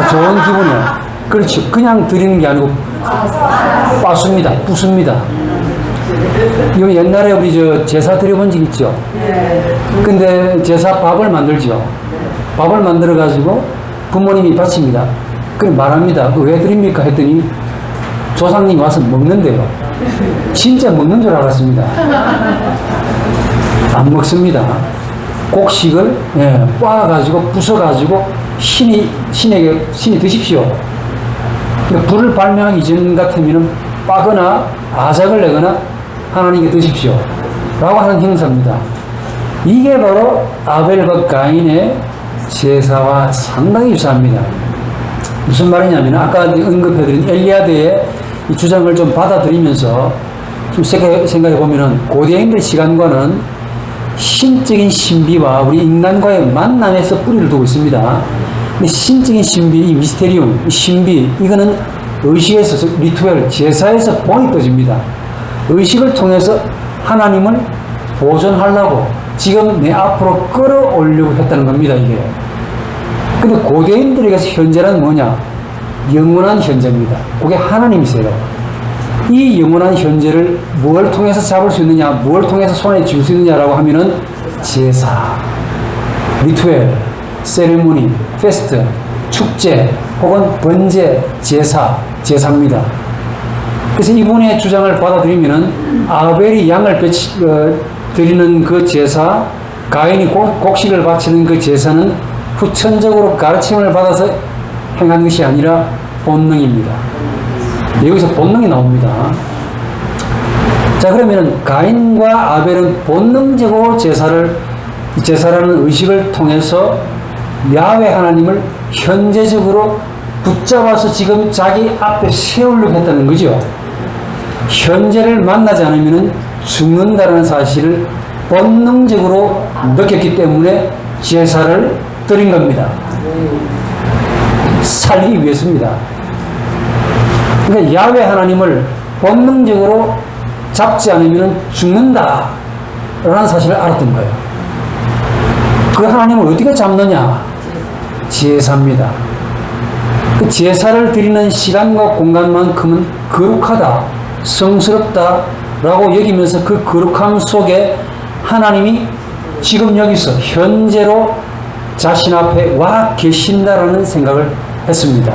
좋은 기분이에요. 그렇죠. 그냥 드리는 게 아니고 빠습니다. 부숩니다. 이거 옛날에 우리 제사 드려본 적 있죠? 근데 제사 밥을 만들죠. 밥을 만들어가지고 부모님이 바칩니다. 그럼 말합니다. 왜 드립니까? 했더니 조상님이 와서 먹는데요. 진짜 먹는 줄 알았습니다. 안 먹습니다. 곡식을 빻아가지고 부숴가지고 신이 드십시오. 그러니까 불을 발명하기 전 같으면 빠거나 아작을 내거나 하나님께 드십시오 라고 하는 형사입니다. 이게 바로 아벨과 가인의 제사와 상당히 유사합니다. 무슨 말이냐면 아까 언급해드린 엘리야드의 이 주장을 좀 받아들이면서 좀 생각해 보면은 고대인들 시간과는 신적인 신비와 우리 인간과의 만남에서 뿌리를 두고 있습니다. 근데 신적인 신비, 이 미스테리움, 이 신비, 이거는 의식에서, 리투엘, 제사에서 본이 떠집니다. 의식을 통해서 하나님을 보존하려고 지금 내 앞으로 끌어올려고 했다는 겁니다, 이게. 근데 고대인들에게서 현재란 뭐냐? 영원한 현재입니다. 그게 하나님이세요. 이 영원한 현재를 뭘 통해서 잡을 수 있느냐, 뭘 통해서 손에 쥘 수 있느냐라고 하면은 제사, 리투엘, 세레모니, 페스트, 축제, 혹은 번제, 제사입니다. 그래서 이분의 주장을 받아들이면은 아벨이 양을 드리는 그 제사, 가인이 곡식을 바치는 그 제사는 후천적으로 가르침을 받아서 행한 것이 아니라 본능입니다. 여기서 본능이 나옵니다. 자, 그러면은 가인과 아벨은 본능적으로 제사라는 의식을 통해서 야훼 하나님을 현재적으로 붙잡아서 지금 자기 앞에 세우려고 했다는 거죠. 현재를 만나지 않으면 죽는다는 사실을 본능적으로 느꼈기 때문에 제사를 드린 겁니다. 살기 위해서입니다. 그러니까 야훼 하나님을 본능적으로 잡지 않으면 죽는다 라는 사실을 알았던 거예요. 그 하나님을 어떻게 잡느냐? 제사입니다. 그 제사를 드리는 시간과 공간만큼은 거룩하다, 성스럽다 라고 여기면서 그 거룩함 속에 하나님이 지금 여기서 현재로 자신 앞에 와 계신다라는 생각을 했습니다.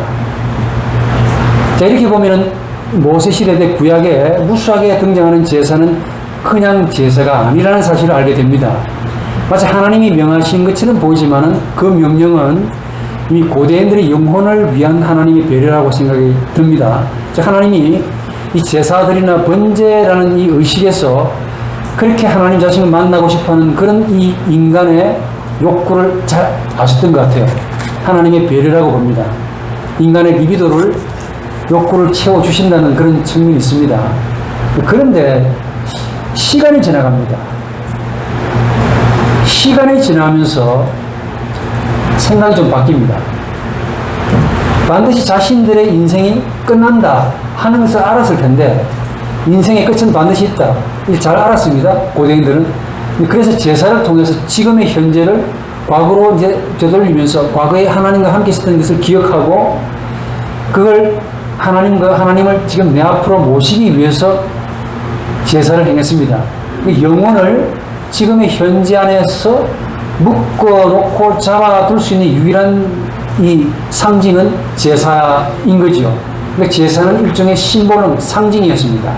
자, 이렇게 보면은 모세시대 구약에 무수하게 등장하는 제사는 그냥 제사가 아니라는 사실을 알게 됩니다. 마치 하나님이 명하신 것처럼 보이지만은 그 명령은 이미 고대인들의 영혼을 위한 하나님의 배려라고 생각이 듭니다. 즉 하나님이 이 제사들이나 번제라는 이 의식에서 그렇게 하나님 자신을 만나고 싶어하는 그런 이 인간의 욕구를 잘 아셨던 것 같아요. 하나님의 배려라고 봅니다. 인간의 리비도를 욕구를 채워주신다는 그런 측면이 있습니다. 그런데 시간이 지나갑니다. 시간이 지나면서 생각이 좀 바뀝니다. 반드시 자신들의 인생이 끝난다 하는 것을 알았을 텐데 인생의 끝은 반드시 있다. 잘 알았습니다. 고대인들은. 그래서 제사를 통해서 지금의 현재를 과거로 이제 되돌리면서 과거에 하나님과 함께 있었던 것을 기억하고 그걸 하나님을 지금 내 앞으로 모시기 위해서 제사를 행했습니다. 영혼을 지금의 현재 안에서 묶어놓고 잡아둘 수 있는 유일한 이 상징은 제사인 거죠. 그러니까 제사는 일종의 심볼은 상징이었습니다.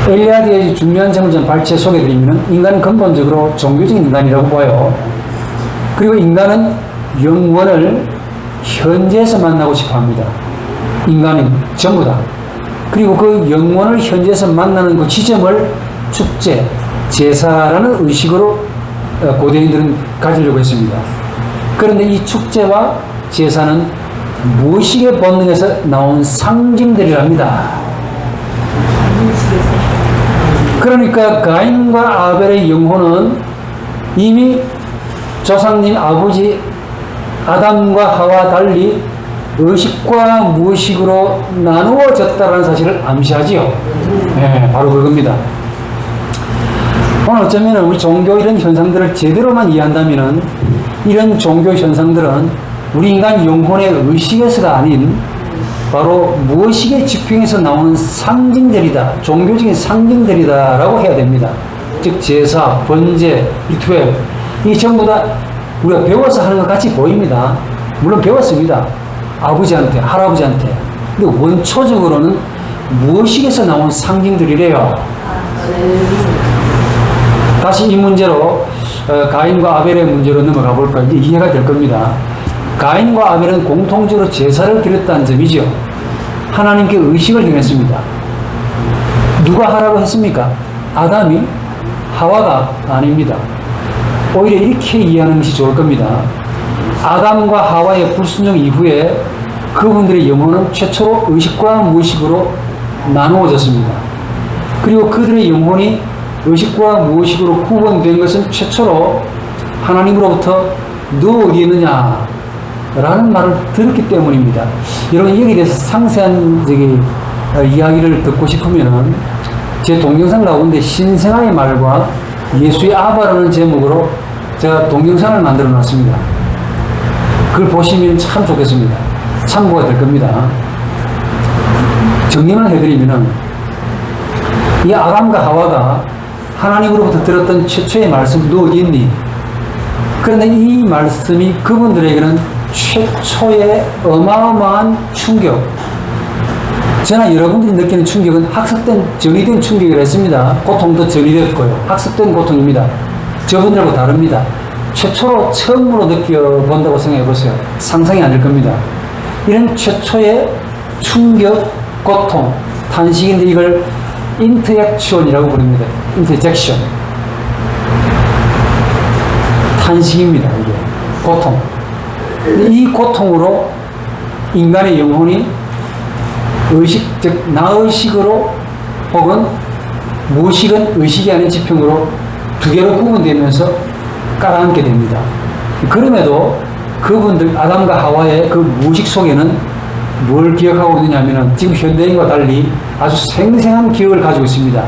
엘리아드의 중요한 점을 발췌 소개드리면 인간은 근본적으로 종교적인 인간이라고 봐요. 그리고 인간은 영원을 현재에서 만나고 싶어 합니다. 인간은 전부 다. 그리고 그 영원을 현재에서 만나는 그 지점을 축제, 제사라는 의식으로 고대인들은 가지려고 했습니다. 그런데 이 축제와 제사는 무의식의 본능에서 나온 상징들이랍니다. 그러니까 가인과 아벨의 영혼은 이미 조상님 아버지 아담과 하와 달리 의식과 무의식으로 나누어졌다는 사실을 암시하지요. 네, 바로 그겁니다. 오늘 어쩌면 우리 종교 이런 현상들을 제대로만 이해한다면 이런 종교 현상들은 우리 인간 영혼의 의식에서가 아닌 바로 무의식의 지평에서 나오는 상징들이다. 종교적인 상징들이다라고 해야 됩니다. 즉 제사, 번제, 리투엘 이 전부 다 우리가 배워서 하는 것 같이 보입니다. 물론 배웠습니다. 아버지한테, 할아버지한테. 근데 원초적으로는 무의식에서 나온 상징들이래요. 다시 이 문제로 가인과 아벨의 문제로 넘어가 볼까. 이제 이해가 될 겁니다. 가인과 아벨은 공통적으로 제사를 드렸다는 점이죠. 하나님께 의식을 드렸습니다. 누가 하라고 했습니까? 아담이? 하와가 아닙니다. 오히려 이렇게 이해하는 것이 좋을 겁니다. 아담과 하와의 불순종 이후에 그분들의 영혼은 최초로 의식과 무의식으로 나누어졌습니다. 그리고 그들의 영혼이 의식과 무의식으로 구분된 것은 최초로 하나님으로부터 너 어디 있느냐 라는 말을 들었기 때문입니다. 여러분 여기에 대해서 상세한 이야기를 듣고 싶으면 제 동영상 가운데 신생아의 말과 예수의 아바라는 제목으로 제가 동영상을 만들어 놨습니다. 그걸 보시면 참 좋겠습니다. 참고가 될 겁니다. 정리만 해드리면 이 아담과 하와가 하나님으로부터 들었던 최초의 말씀 너 어디 있니? 그런데 이 말씀이 그분들에게는 최초의 어마어마한 충격, 저나 여러분들이 느끼는 충격은 학습된, 전이된 충격이라 했습니다. 고통도 전이됐고요. 학습된 고통입니다. 저분들하고 다릅니다. 최초로 처음으로 느껴본다고 생각해 보세요. 상상이 안 될 겁니다. 이런 최초의 충격, 고통, 탄식인데 이걸 인터액션이라고 부릅니다. 인터젝션. 탄식입니다. 이게 고통. 이 고통으로 인간의 영혼이 의식, 즉 나의식으로 혹은 무의식은 의식이 아닌 지평으로 두 개로 구분되면서 깔아앉게 됩니다. 그럼에도 그분들 아담과 하와의 그 무의식 속에는 뭘 기억하고 있느냐면 지금 현대인과 달리 아주 생생한 기억을 가지고 있습니다.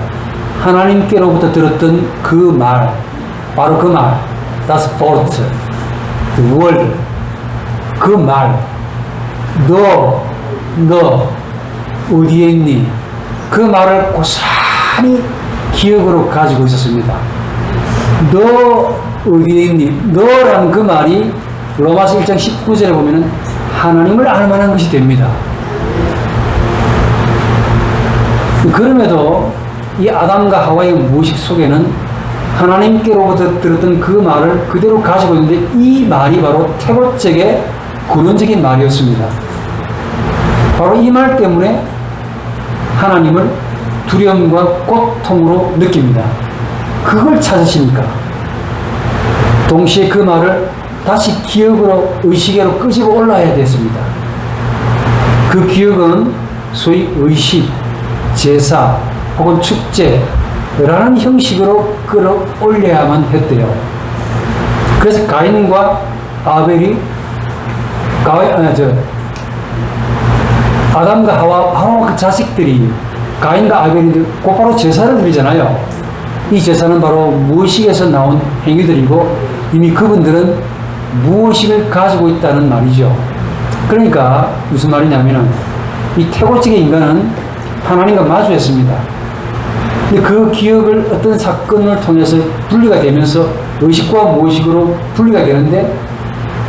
하나님께로부터 들었던 그 말, 바로 그 말, das Wort, the word, 그 말, 너 어디에 있니? 그 말을 고스란히 기억으로 가지고 있었습니다. 너 어디에 있니? 너라는 그 말이 로마서 1장 19절에 보면은 하나님을 알만한 것이 됩니다. 그럼에도 이 아담과 하와의 무의식 속에는 하나님께로부터 들었던 그 말을 그대로 가지고 있는데 이 말이 바로 태고적의 근원적인 말이었습니다. 바로 이 말 때문에 하나님을 두려움과 고통으로 느낍니다. 그걸 찾으시니까 동시에 그 말을 다시 기억으로 의식으로 끄집어 올라야 됐습니다. 그 기억은 소위 의식, 제사 혹은 축제라는 형식으로 끌어올려야만 했대요. 그래서 가인과 아벨이 아담과 하와 바로 그 자식들이 가인과 아벨이 곧바로 제사를 드리잖아요. 이 제사는 바로 무의식에서 나온 행위들이고 이미 그분들은 무의식을 가지고 있다는 말이죠. 그러니까 무슨 말이냐면은 이 태고적인 인간은 하나님과 마주했습니다. 근데 그 기억을 어떤 사건을 통해서 분리가 되면서 의식과 무의식으로 분리가 되는데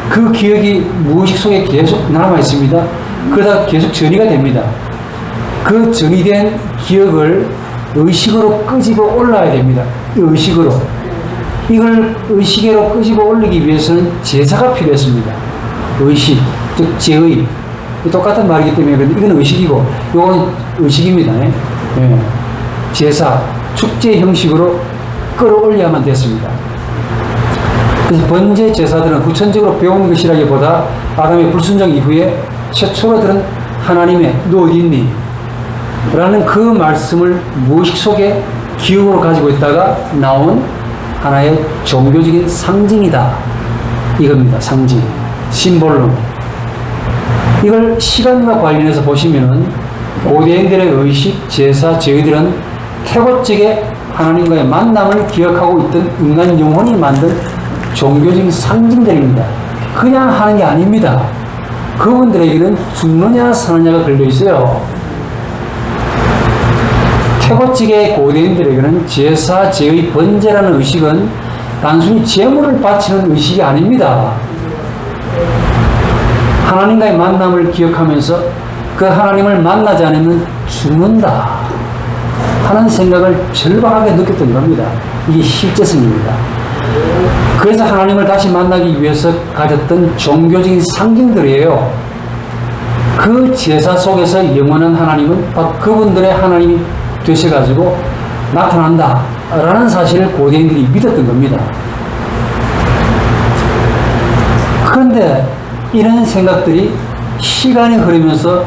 그 기억이 무의식 속에 계속 남아 있습니다. 그러다 계속 전이가 됩니다. 그 전이된 기억을 의식으로 끄집어 올라야 됩니다. 의식으로. 이걸 의식으로 끄집어 올리기 위해서는 제사가 필요했습니다. 의식, 즉 제의. 똑같은 말이기 때문에 이건 의식이고 이건 의식입니다. 예. 제사, 축제 형식으로 끌어올려야만 됐습니다. 그래서 번제 제사들은 후천적으로 배운 것이라기보다 아담의 불순종 이후에 최초로 들은 하나님의 너 어디 있니? 라는 그 말씀을 무의식 속에 기억으로 가지고 있다가 나온 하나의 종교적인 상징이다. 이겁니다. 상징. 심볼로. 이걸 시간과 관련해서 보시면은 고대인들의 의식, 제사, 제의들은 태고적의 하나님과의 만남을 기억하고 있던 인간 영혼이 만든 종교적인 상징들입니다. 그냥 하는 게 아닙니다. 그분들에게는 죽느냐 사느냐가 걸려 있어요. 태고적의 고대인들에게는 제사, 제의, 번제라는 의식은 단순히 제물을 바치는 의식이 아닙니다. 하나님과의 만남을 기억하면서 그 하나님을 만나지 않으면 죽는다 하는 생각을 절박하게 느꼈던 겁니다. 이게 실제성입니다. 그래서 하나님을 다시 만나기 위해서 가졌던 종교적인 상징들이에요. 그 제사 속에서 영원한 하나님은 바로 그분들의 하나님이 되셔가지고 나타난다 라는 사실을 고대인들이 믿었던 겁니다. 그런데 이런 생각들이 시간이 흐르면서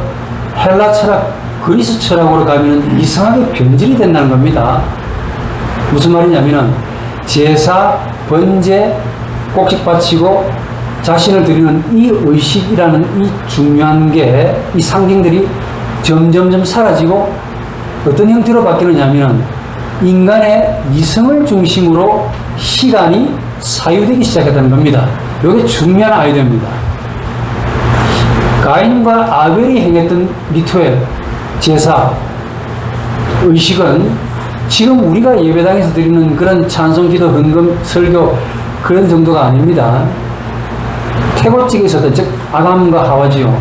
헬라 철학, 그리스 철학으로 가면 이상하게 변질이 된다는 겁니다. 무슨 말이냐면은 제사, 번제, 꼭식 바치고 자신을 드리는 이 의식이라는 이 중요한 게, 이 상징들이 점점점 사라지고 어떤 형태로 바뀌느냐면 인간의 이성을 중심으로 시간이 사유되기 시작했다는 겁니다. 이게 중요한 아이디어입니다. 가인과 아벨이 행했던 리투엘, 제사, 의식은 지금 우리가 예배당에서 드리는 그런 찬송, 기도, 헌금, 설교 그런 정도가 아닙니다. 태고적에 있었던, 즉 아담과 하와지요.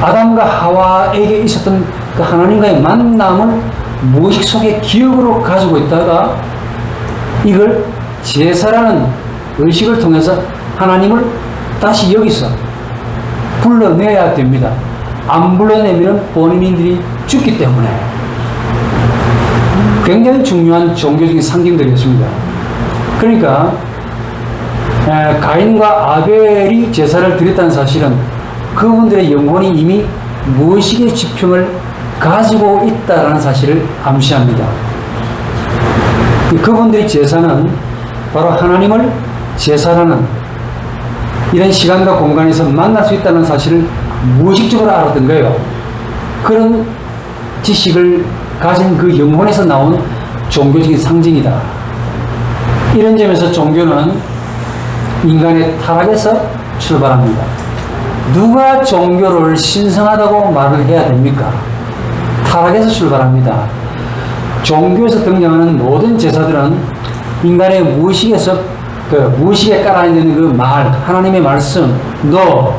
아담과 하와에게 있었던 그 하나님과의 만남을 무의식 속에 기억으로 가지고 있다가 이걸 제사라는 의식을 통해서 하나님을 다시 여기서 불러내야 됩니다. 안 불러내면 본인들이 죽기 때문에. 굉장히 중요한 종교적인 상징들이었습니다. 그러니까 가인과 아벨이 제사를 드렸다는 사실은 그분들의 영혼이 이미 무의식의 지평을 가지고 있다는 사실을 암시합니다. 그분들의 제사는 바로 하나님을 제사라는 이런 시간과 공간에서 만날 수 있다는 사실을 무의식적으로 알았던 거예요. 그런 지식을 가진 그 영혼에서 나온 종교적인 상징이다. 이런 점에서 종교는 인간의 타락에서 출발합니다. 누가 종교를 신성하다고 말을 해야 됩니까? 타락에서 출발합니다. 종교에서 등장하는 모든 제사들은 인간의 무의식에서 무의식에 깔아있는 그 말, 하나님의 말씀, 너,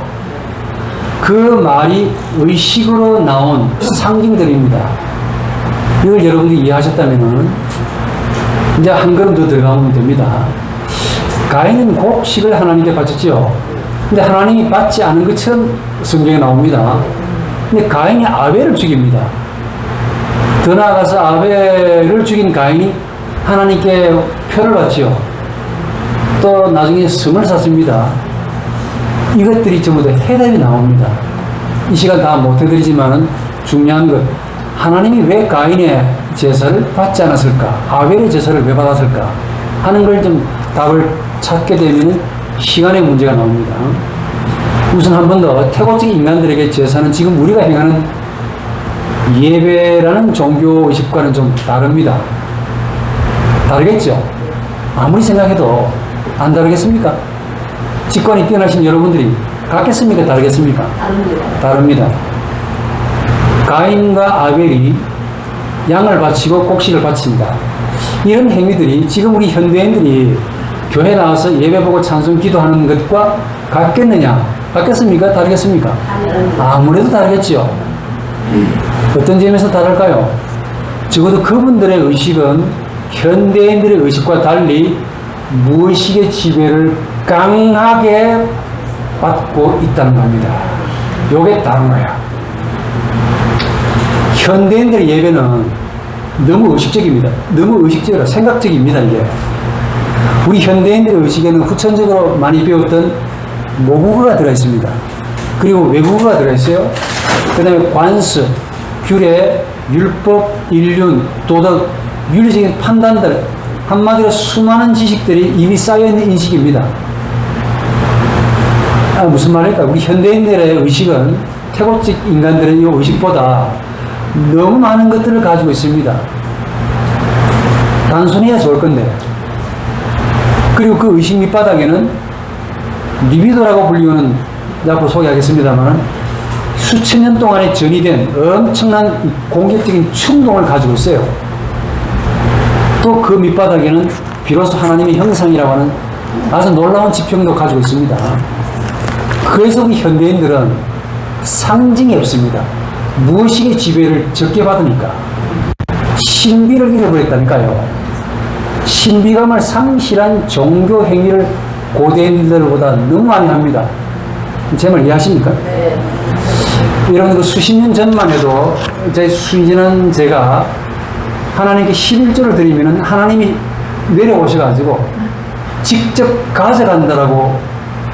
그 말이 의식으로 나온 상징들입니다. 이걸 여러분들이 이해하셨다면 이제 한 걸음 더 들어가면 됩니다. 가인은 곡식을 하나님께 바쳤죠. 근데 하나님이 받지 않은 것처럼 성경에 나옵니다. 근데 가인이 아벨을 죽입니다. 더 나아가서 아벨을 죽인 가인이 하나님께 표를 받죠. 또 나중에 성을 샀습니다. 이것들이 전부 다 해답이 나옵니다. 이 시간 다 못해드리지만은 중요한 것, 하나님이 왜 가인의 제사를 받지 않았을까? 아벨의 제사를 왜 받았을까? 하는 걸 좀 답을 찾게 되면 시간의 문제가 나옵니다. 우선 한 번 더 태고적 인간들에게 제사는 지금 우리가 행하는 예배라는 종교 의식과는 좀 다릅니다. 다르겠죠? 아무리 생각해도 안 다르겠습니까? 직관이 뛰어나신 여러분들이 같겠습니까? 다르겠습니까? 다릅니다. 가인과 아벨이 양을 바치고 곡식을 바칩니다. 이런 행위들이 지금 우리 현대인들이 교회 나와서 예배 보고 찬송 기도하는 것과 같겠느냐? 같겠습니까? 다르겠습니까? 아무래도 다르겠죠. 어떤 점에서 다를까요? 적어도 그분들의 의식은 현대인들의 의식과 달리 무의식의 지배를 강하게 받고 있다는 겁니다. 요게 다른 거야. 현대인들의 예배는 너무 의식적입니다. 너무 의식적이라 생각적입니다, 이게. 우리 현대인들의 의식에는 후천적으로 많이 배웠던 모국어가 들어있습니다. 그리고 외국어가 들어있어요. 그 다음에 관습, 규례, 율법, 인륜, 도덕, 윤리적인 판단들, 한마디로 수많은 지식들이 이미 쌓여있는 인식입니다. 무슨 말일까? 우리 현대인들의 의식은 태고적 인간들의 이 의식보다 너무 많은 것들을 가지고 있습니다. 단순해야 좋을 건데. 그리고 그 의식 밑바닥에는 리비도라고 불리우는, 앞으로 소개하겠습니다만, 수천 년 동안에 전이된 엄청난 공격적인 충동을 가지고 있어요. 또 그 밑바닥에는 비로소 하나님의 형상이라고 하는 아주 놀라운 지평도 가지고 있습니다. 그래서 우리 현대인들은 상징이 없습니다. 무의식의 지배를 적게 받으니까. 신비를 잃어버렸다니까요. 신비감을 상실한 종교 행위를 고대인들보다 너무 많이 합니다. 제 말 이해하십니까? 네. 여러분, 그 수십 년 전만 해도 제 순진한 제가 하나님께 11조를 드리면은 하나님이 내려오셔가지고 직접 가져간다라고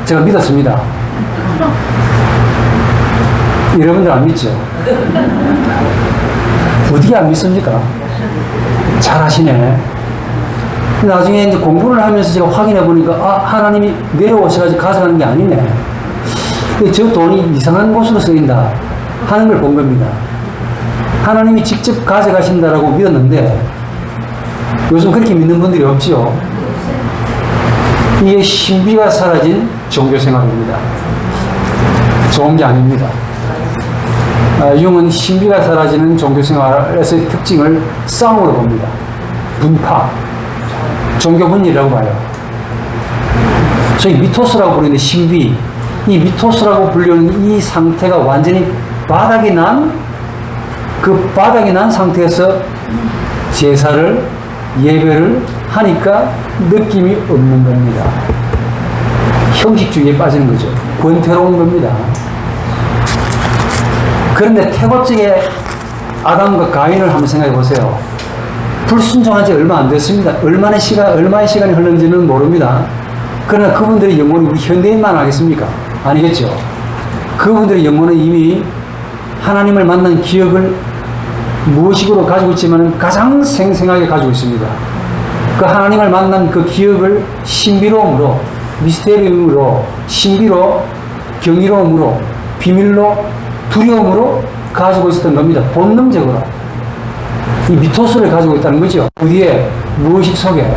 제가 믿었습니다. 여러분들 안 믿죠? 어떻게 안 믿습니까? 잘 하시네. 나중에 이제 공부를 하면서 제가 확인해 보니까, 하나님이 내려오셔가지고 가져가는 게 아니네. 저 돈이 이상한 곳으로 쓰인다 하는 걸 본 겁니다. 하나님이 직접 가져가신다라고 믿었는데, 요즘 그렇게 믿는 분들이 없지요. 이게 신비가 사라진 종교생활입니다. 좋은 게 아닙니다. 융은 신비가 사라지는 종교생활에서의 특징을 싸움으로 봅니다. 분파, 종교분열이라고 봐요. 저희 미토스라고 부르는데 신비, 이 미토스라고 불리는 이 상태가 완전히 바닥이 난, 그 바닥이 난 상태에서 제사를, 예배를 하니까 느낌이 없는 겁니다. 형식주의에 빠지는 거죠. 권태로운 겁니다. 그런데 태고적의 아담과 가인을 한번 생각해 보세요. 불순종한 지 얼마 안 됐습니다. 얼마의 시간이 흘렀는지는 모릅니다. 그러나 그분들의 영혼이 우리 현대인만 알겠습니까? 아니겠죠. 그분들의 영혼은 이미 하나님을 만난 기억을 무의식으로 가지고 있지만 가장 생생하게 가지고 있습니다. 그 하나님을 만난 그 기억을 신비로움으로, 미스테리움으로, 신비로, 경이로움으로, 비밀로, 두려움으로 가지고 있었던 겁니다. 본능적으로. 이 미토스를 가지고 있다는 거죠. 그 뒤에 무의식 속에.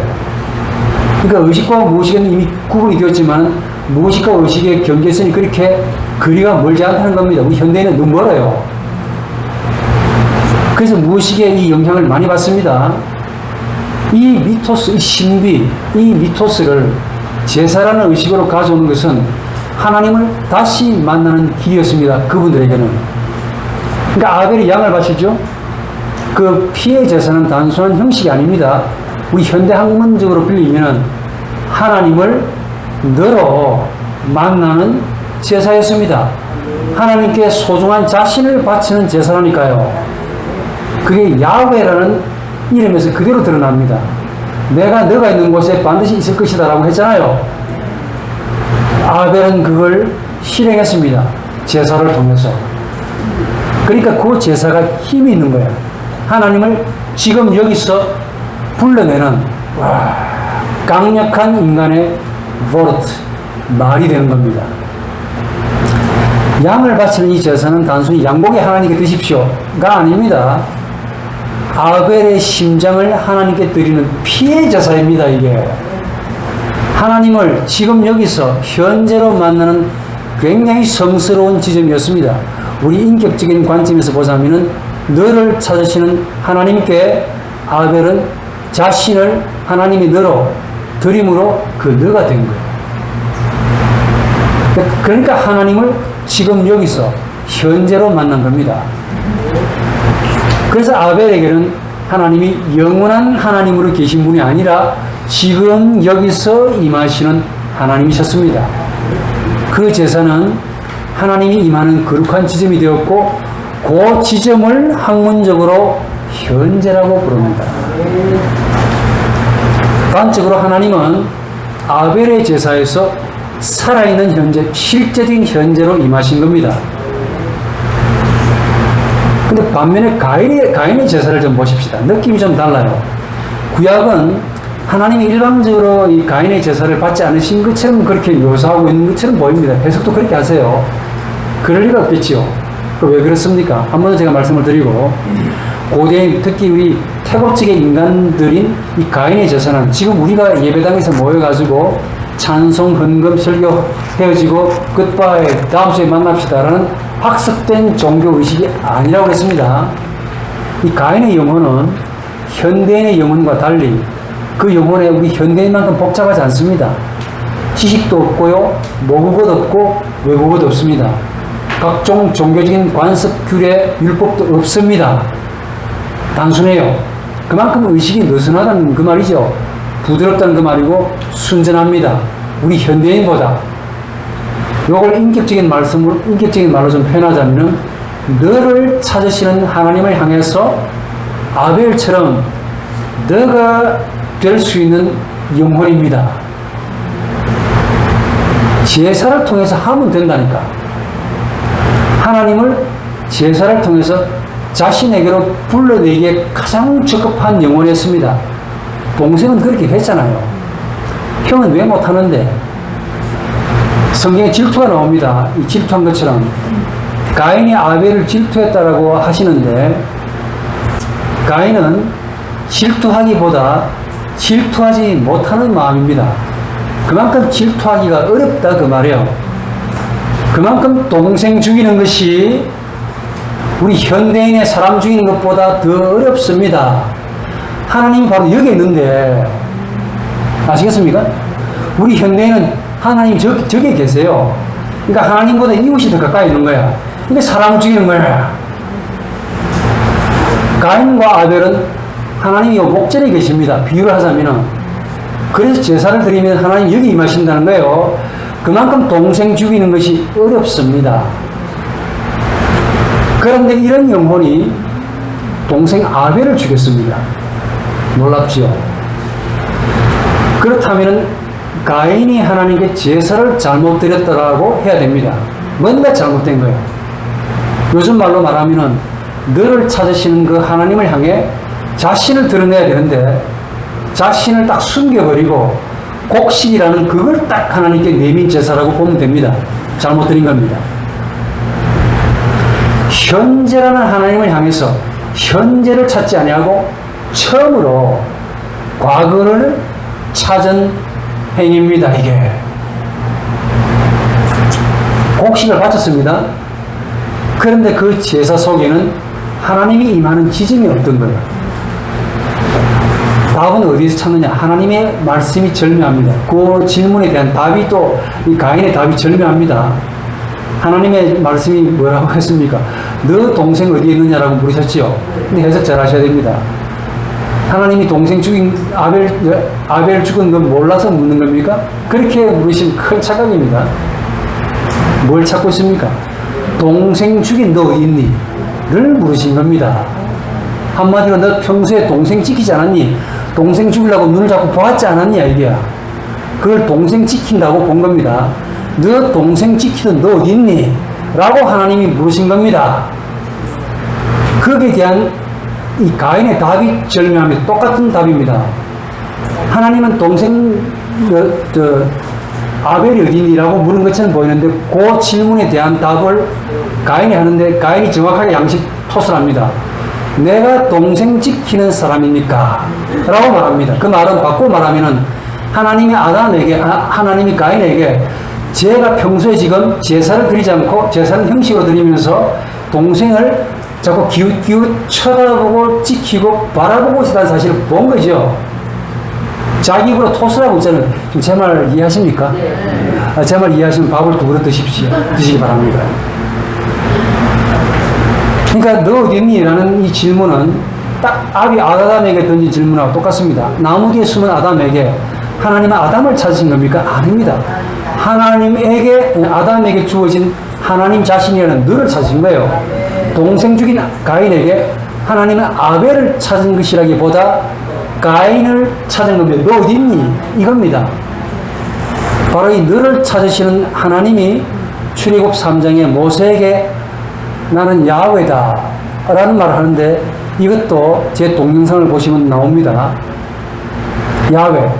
그러니까 의식과 무의식은 이미 구분이 되었지만 무의식과 의식의 경계선이 그렇게 거리가 멀지 않다는 겁니다. 우리 현대인은 너무 멀어요. 그래서 무의식의 이 영향을 많이 받습니다. 이 미토스, 이 신비, 이 미토스를 제사라는 의식으로 가져오는 것은 하나님을 다시 만나는 길이었습니다. 그분들에게는. 그러니까 아벨이 양을 바치죠. 그 피의 제사는 단순한 형식이 아닙니다. 우리 현대 학문적으로 빌리면 하나님을 너로 만나는 제사였습니다. 하나님께 소중한 자신을 바치는 제사라니까요. 그게 야훼라는 이름에서 그대로 드러납니다. 내가 너가 있는 곳에 반드시 있을 것이다 라고 했잖아요. 아벨은 그걸 실행했습니다. 제사를 통해서. 그러니까 그 제사가 힘이 있는 거예요. 하나님을 지금 여기서 불러내는 강력한 인간의 보르트, 말이 되는 겁니다. 양을 바치는 이 제사는 단순히 양복의 하나님께 드십시오가 아닙니다. 아벨의 심장을 하나님께 드리는 피의 제사입니다. 이게 하나님을 지금 여기서 현재로 만나는 굉장히 성스러운 지점이었습니다. 우리 인격적인 관점에서 보자면은 너를 찾으시는 하나님께 아벨은 자신을 하나님이 너로 드림으로 그 너가 된 거예요. 그러니까 하나님을 지금 여기서 현재로 만난 겁니다. 그래서 아벨에게는 하나님이 영원한 하나님으로 계신 분이 아니라 지금 여기서 임하시는 하나님이셨습니다. 그 제사는 하나님이 임하는 거룩한 지점이 되었고 그 지점을 학문적으로 현재라고 부릅니다. 단적으로 하나님은 아벨의 제사에서 살아있는 현재, 실제적인 현재로 임하신 겁니다. 근데 반면에 가인의 제사를 좀 보십시다. 느낌이 좀 달라요. 구약은 하나님이 일방적으로 이 가인의 제사를 받지 않으신 것처럼 그렇게 묘사하고 있는 것처럼 보입니다. 해석도 그렇게 하세요. 그럴 리가 없겠지요. 왜 그렇습니까? 한 번 더 제가 말씀을 드리고, 고대인, 특히 우리 태고 쪽의 인간들인 이 가인의 제사는 지금 우리가 예배당에서 모여가지고 찬송, 헌금, 설교 헤어지고 굿바이 다음 주에 만납시다라는 학습된 종교 의식이 아니라고 했습니다. 이 가인의 영혼은 현대인의 영혼과 달리 그 영혼에 우리 현대인만큼 복잡하지 않습니다. 지식도 없고요, 모국어도 없고 외국어도 없습니다. 각종 종교적인 관습, 규례, 율법도 없습니다. 단순해요. 그만큼 의식이 느슨하다는 그 말이죠. 부드럽다는 그 말이고 순전합니다. 우리 현대인보다. 이걸 인격적인 말로 좀 표현하자면 너를 찾으시는 하나님을 향해서 아벨처럼 너가 될 수 있는 영혼입니다. 제사를 통해서 하면 된다니까. 하나님을 제사를 통해서 자신에게로 불러내기에 가장 적합한 영혼이었습니다. 동생은 그렇게 했잖아요. 형은 왜 못하는데? 성경에 질투가 나옵니다. 이 질투한 것처럼 가인이 아벨을 질투했다라고 하시는데, 가인은 질투하기보다 질투하지 못하는 마음입니다. 그만큼 질투하기가 어렵다 그 말이에요. 그만큼 동생 죽이는 것이 우리 현대인의 사람 죽이는 것보다 더 어렵습니다. 하나님이 바로 여기 있는데, 아시겠습니까? 우리 현대인은 하나님 저기 계세요. 그러니까 하나님보다 이웃이 더 가까이 있는 거야. 그러니까 사람을 죽이는 거야. 가인과 아벨은 하나님이 목전에 계십니다. 비유를 하자면은. 그래서 제사를 드리면 하나님 여기 임하신다는 거예요. 그만큼 동생 죽이는 것이 어렵습니다. 그런데 이런 영혼이 동생 아벨을 죽였습니다. 놀랍지요? 그렇다면 가인이 하나님께 제사를 잘못 드렸더라고 해야 됩니다. 뭔가 잘못된 거예요. 요즘 말로 말하면 너를 찾으시는 그 하나님을 향해 자신을 드러내야 되는데 자신을 딱 숨겨버리고 곡식이라는 그걸 딱 하나님께 내민 제사라고 보면 됩니다. 잘못 드린 겁니다. 현재라는 하나님을 향해서 현재를 찾지 아니하고 처음으로 과거를 찾은 행위입니다. 이게 곡식을 바쳤습니다. 그런데 그 제사 속에는 하나님이 임하는 지점이 없던 거예요. 답은 어디서 찾느냐? 하나님의 말씀이 절묘합니다. 그 질문에 대한 답이 또 이 가인의 답이 절묘합니다. 하나님의 말씀이 뭐라고 했습니까? 너 동생 어디에 있느냐라고 물으셨지요. 근데 해석 잘 하셔야 됩니다. 하나님이 동생 죽인 아벨 죽은 건 몰라서 묻는 겁니까? 그렇게 물으시면 큰 착각입니다. 뭘 찾고 있습니까? 동생 죽인 너 어디 있니? 를 물으신 겁니다. 한마디로 너 평소에 동생 지키지 않았니? 동생 죽이려고 눈을 자꾸 보았지 않았냐 이게야. 그걸 동생 지킨다고 본 겁니다. 너 동생 지키던 너 어디 있니? 라고 하나님이 물으신 겁니다. 거기에 대한 이 가인의 답이 절묘합니다. 똑같은 답입니다. 하나님은 동생 아벨이 어디니라고 물은 것처럼 보이는데 그 질문에 대한 답을 가인이 하는데 가인이 정확하게 양식 토스를 합니다. 내가 동생 지키는 사람입니까? 라고 말합니다. 그 말은 바꾸고 말하면은 하나님이 하나님이 가인에게 제가 평소에 지금 제사를 드리지 않고 제사는 형식으로 드리면서 동생을 자꾸 기웃기웃 쳐다보고 지키고 바라보고 있다는 사실을 본 거죠. 자기 입으로 토스를 하고 있잖아요. 지금 제 말 이해하십니까? 네. 제 말 이해하시면 밥을 두 그릇 드시기 바랍니다. 그러니까 너 어디 있니? 라는 이 질문은 딱 아비 아담에게 던진 질문하고 똑같습니다. 나무 뒤에 숨은 아담에게 하나님은 아담을 찾으신 겁니까? 아닙니다. 하나님에게, 아담에게 주어진 하나님 자신이라는 너를 찾으신 거예요. 동생 죽인 가인에게 하나님은 아벨을 찾은 것이라기보다 가인을 찾은 겁니다. 너 어디 있니? 이겁니다. 바로 이 너를 찾으시는 하나님이 출애굽 3장에 모세에게 나는 야훼다 라는 말을 하는데, 이것도 제 동영상을 보시면 나옵니다. 야훼,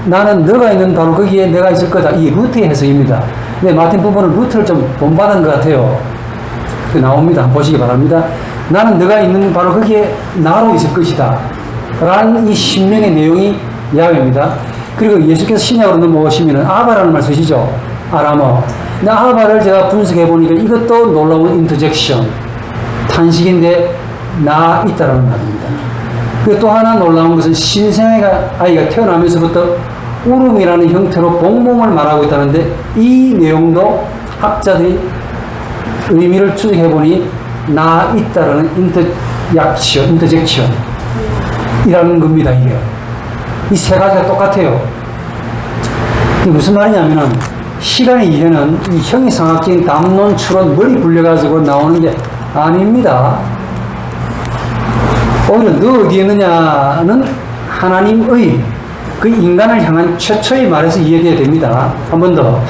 나는 너가 있는 바로 거기에 내가 있을 거다. 이 루트의 해석입니다. 근데 마틴 부분은 루트를 좀 본받은 것 같아요. 나옵니다. 한번 보시기 바랍니다. 나는 너가 있는 바로 거기에 나로 있을 것이다 라는 이 신명의 내용이 야훼입니다. 그리고 예수께서 신약으로 넘어오시면 아바라는 말 쓰시죠. 아람어. 근데 아바를 제가 분석해 보니까 이것도 놀라운 인터젝션, 탄식인데 나 있다라는 말입니다. 그리고 또 하나 놀라운 것은 신생아가 아이가 태어나면서부터 울음이라는 형태로 봉봉을 말하고 있다는데, 이 내용도 학자들이 의미를 추적해 보니 나 있다라는 인터젝션 이라는 겁니다. 이게 이 세 가지가 똑같아요. 이게 무슨 말이냐면은, 시간의 이해는 이 형이상학적인 담론, 추론, 머리 굴려가지고 나오는 게 아닙니다. 오히려 너 어디에 있느냐는 하나님의 그 인간을 향한 최초의 말에서 이해돼야 됩니다. 한 번 더.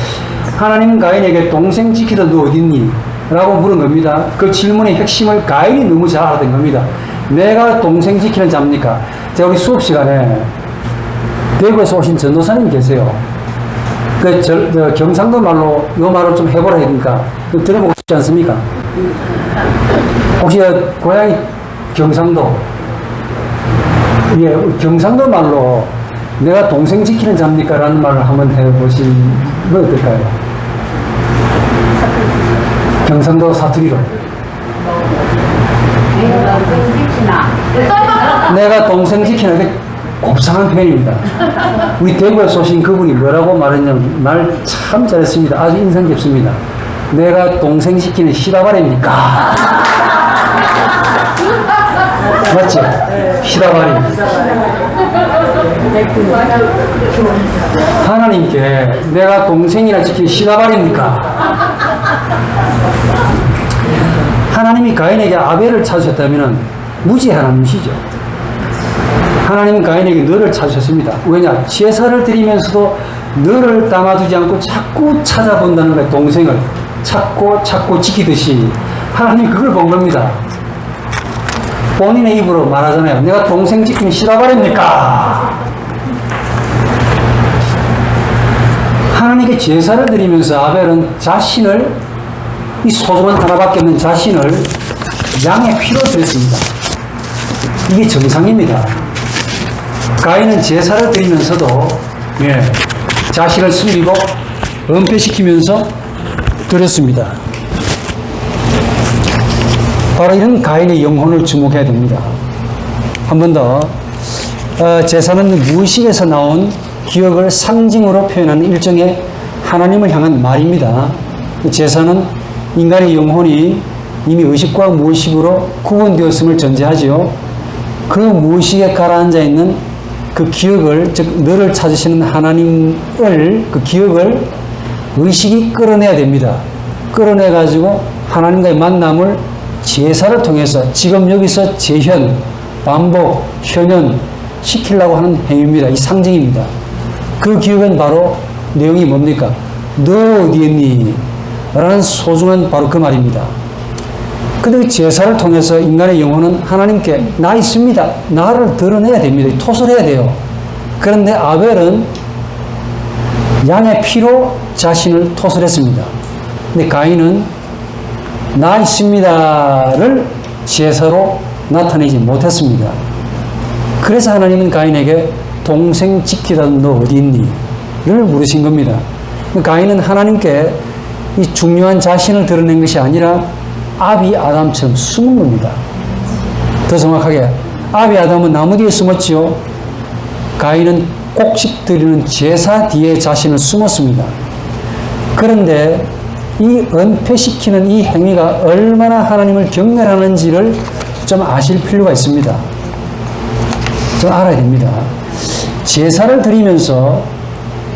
하나님은 가인에게 동생 지키던 너 어디 있니? 라고 물은 겁니다. 그 질문의 핵심을 가인이 너무 잘 알아듣는 겁니다. 내가 동생 지키는 자입니까? 제가 우리 수업 시간에 대구에서 오신 전도사님 계세요. 경상도 말로 요 말을 좀 해보라 하니까 들어보고 싶지 않습니까? 혹시 고향이 경상도? 예, 경상도 말로 내가 동생 지키는 자입니까? 라는 말을 한번 해보시면 어떨까요? 경상도 사투리로. 내가 동생 지키는, 이게 곱상한 표현입니다. 우리 대구에서 오신 그분이 뭐라고 말했냐면 말 참 잘했습니다. 아주 인상 깊습니다. 내가 동생 시키는 시다바리입니까? 맞죠? 시다바리. 하나님께 내가 동생이라 지키는 시다바리입니까? 하나님이 가인에게 아벨을 찾으셨다면 무지 하나님이시죠. 하나님은 가인에게 너를 찾으셨습니다. 왜냐? 제사를 드리면서도 너를 담아두지 않고 자꾸 찾아본다는 거예요. 동생을 찾고 지키듯이 하나님이 그걸 본 겁니다. 본인의 입으로 말하잖아요. 내가 동생 지키면 시다바리입니까? 하나님께 제사를 드리면서 아벨은 자신을, 이 소중한 하나밖에 없는 자신을 양의 피로 드렸습니다. 이게 정상입니다. 가인은 제사를 드리면서도 자신을 숨기고 은폐시키면서 드렸습니다. 바로 이런 가인의 영혼을 주목해야 됩니다. 한 번 더. 제사는 무의식에서 나온 기억을 상징으로 표현하는 일종의 하나님을 향한 말입니다. 제사는 인간의 영혼이 이미 의식과 무의식으로 구분되었음을 전제하지요. 그 무의식에 가라앉아 있는 그 기억을, 즉 너를 찾으시는 하나님을, 그 기억을 의식이 끌어내야 됩니다. 끌어내 가지고 하나님과의 만남을 제사를 통해서, 지금 여기서 재현, 반복, 현현 시키려고 하는 행위입니다. 이 상징입니다. 그 기억은 바로 내용이 뭡니까? 너 어디 있니? 라는 소중한 바로 그 말입니다. 근데 그 제사를 통해서 인간의 영혼은 하나님께 나 있습니다. 나를 드러내야 됩니다. 토설해야 돼요. 그런데 아벨은 양의 피로 자신을 토설했습니다. 근데 가인은 나 있습니다를 제사로 나타내지 못했습니다. 그래서 하나님은 가인에게 동생 지키던 너 어디 있니? 를 물으신 겁니다. 가인은 하나님께 이 중요한 자신을 드러낸 것이 아니라 아비 아담처럼 숨은 겁니다. 더 정확하게 아비 아담은 나무 뒤에 숨었지요. 가인은 곡식 드리는 제사 뒤에 자신을 숨었습니다. 그런데 이 은폐시키는 이 행위가 얼마나 하나님을 경멸하는지를 좀 아실 필요가 있습니다. 좀 알아야 됩니다. 제사를 드리면서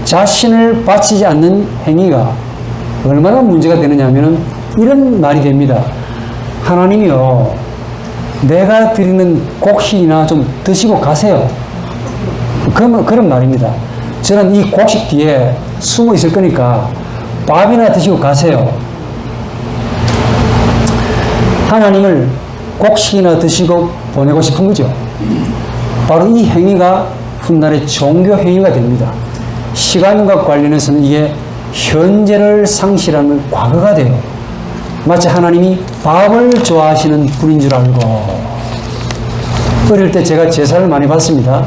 자신을 바치지 않는 행위가 얼마나 문제가 되느냐 하면은 이런 말이 됩니다. 하나님이요, 내가 드리는 곡식이나 좀 드시고 가세요. 그런 말입니다. 저는 이 곡식 뒤에 숨어 있을 거니까 밥이나 드시고 가세요. 하나님을 곡식이나 드시고 보내고 싶은 거죠. 바로 이 행위가 훗날의 종교 행위가 됩니다. 시간과 관련해서는 이게 현재를 상실하는 과거가 돼요. 마치 하나님이 밥을 좋아하시는 분인 줄 알고. 어릴 때 제가 제사를 많이 받습니다.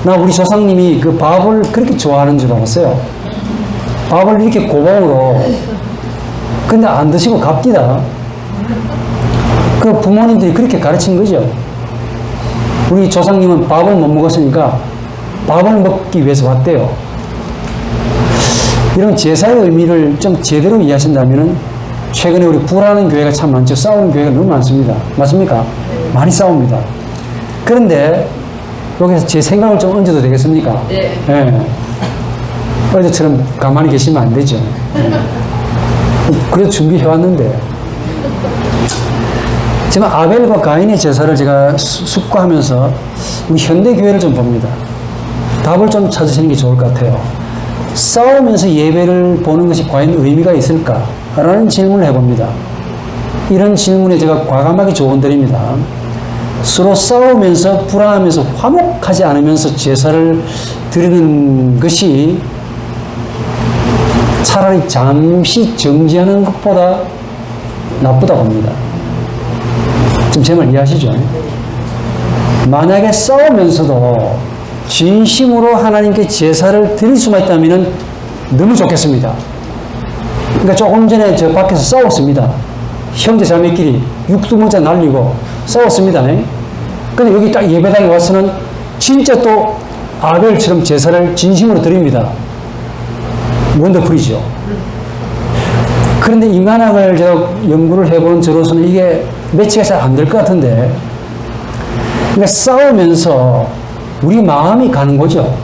나 우리 조상님이 그 밥을 그렇게 좋아하는 줄 알았어요. 밥을 이렇게 고봉으로. 근데 안 드시고 갑디다. 그 부모님들이 그렇게 가르친 거죠. 우리 조상님은 밥을 못 먹었으니까 밥을 먹기 위해서 왔대요. 이런 제사의 의미를 좀 제대로 이해하신다면 최근에 우리 불하는 교회가 참 많죠. 싸우는 교회가 너무 많습니다. 맞습니까? 많이 싸웁니다. 그런데 여기서 제 생각을 좀 얹어도 되겠습니까? 네. 예. 어제처럼 가만히 계시면 안 되죠. 그래도 준비해왔는데. 지금 아벨과 가인의 제사를 제가 숙고하면서 우리 현대교회를 좀 봅니다. 답을 좀 찾으시는 게 좋을 것 같아요. 싸우면서 예배를 보는 것이 과연 의미가 있을까? 라는 질문을 해봅니다. 이런 질문에 제가 과감하게 조언 드립니다. 서로 싸우면서 불화하면서 화목하지 않으면서 제사를 드리는 것이 차라리 잠시 정지하는 것보다 나쁘다고 봅니다. 지금 제 말 이해하시죠? 만약에 싸우면서도 진심으로 하나님께 제사를 드릴 수만 있다면 너무 좋겠습니다. 그러니까 조금 전에 저 밖에서 싸웠습니다. 형제 자매끼리 육두문자 날리고 싸웠습니다. 근데 여기 딱 예배당에 와서는 진짜 또 아벨처럼 제사를 진심으로 드립니다. 원더풀이죠. 그런데 인간학을 제가 연구를 해본 저로서는 이게 매치가 잘 안 될 것 같은데, 그러니까 싸우면서 우리 마음이 가는 거죠.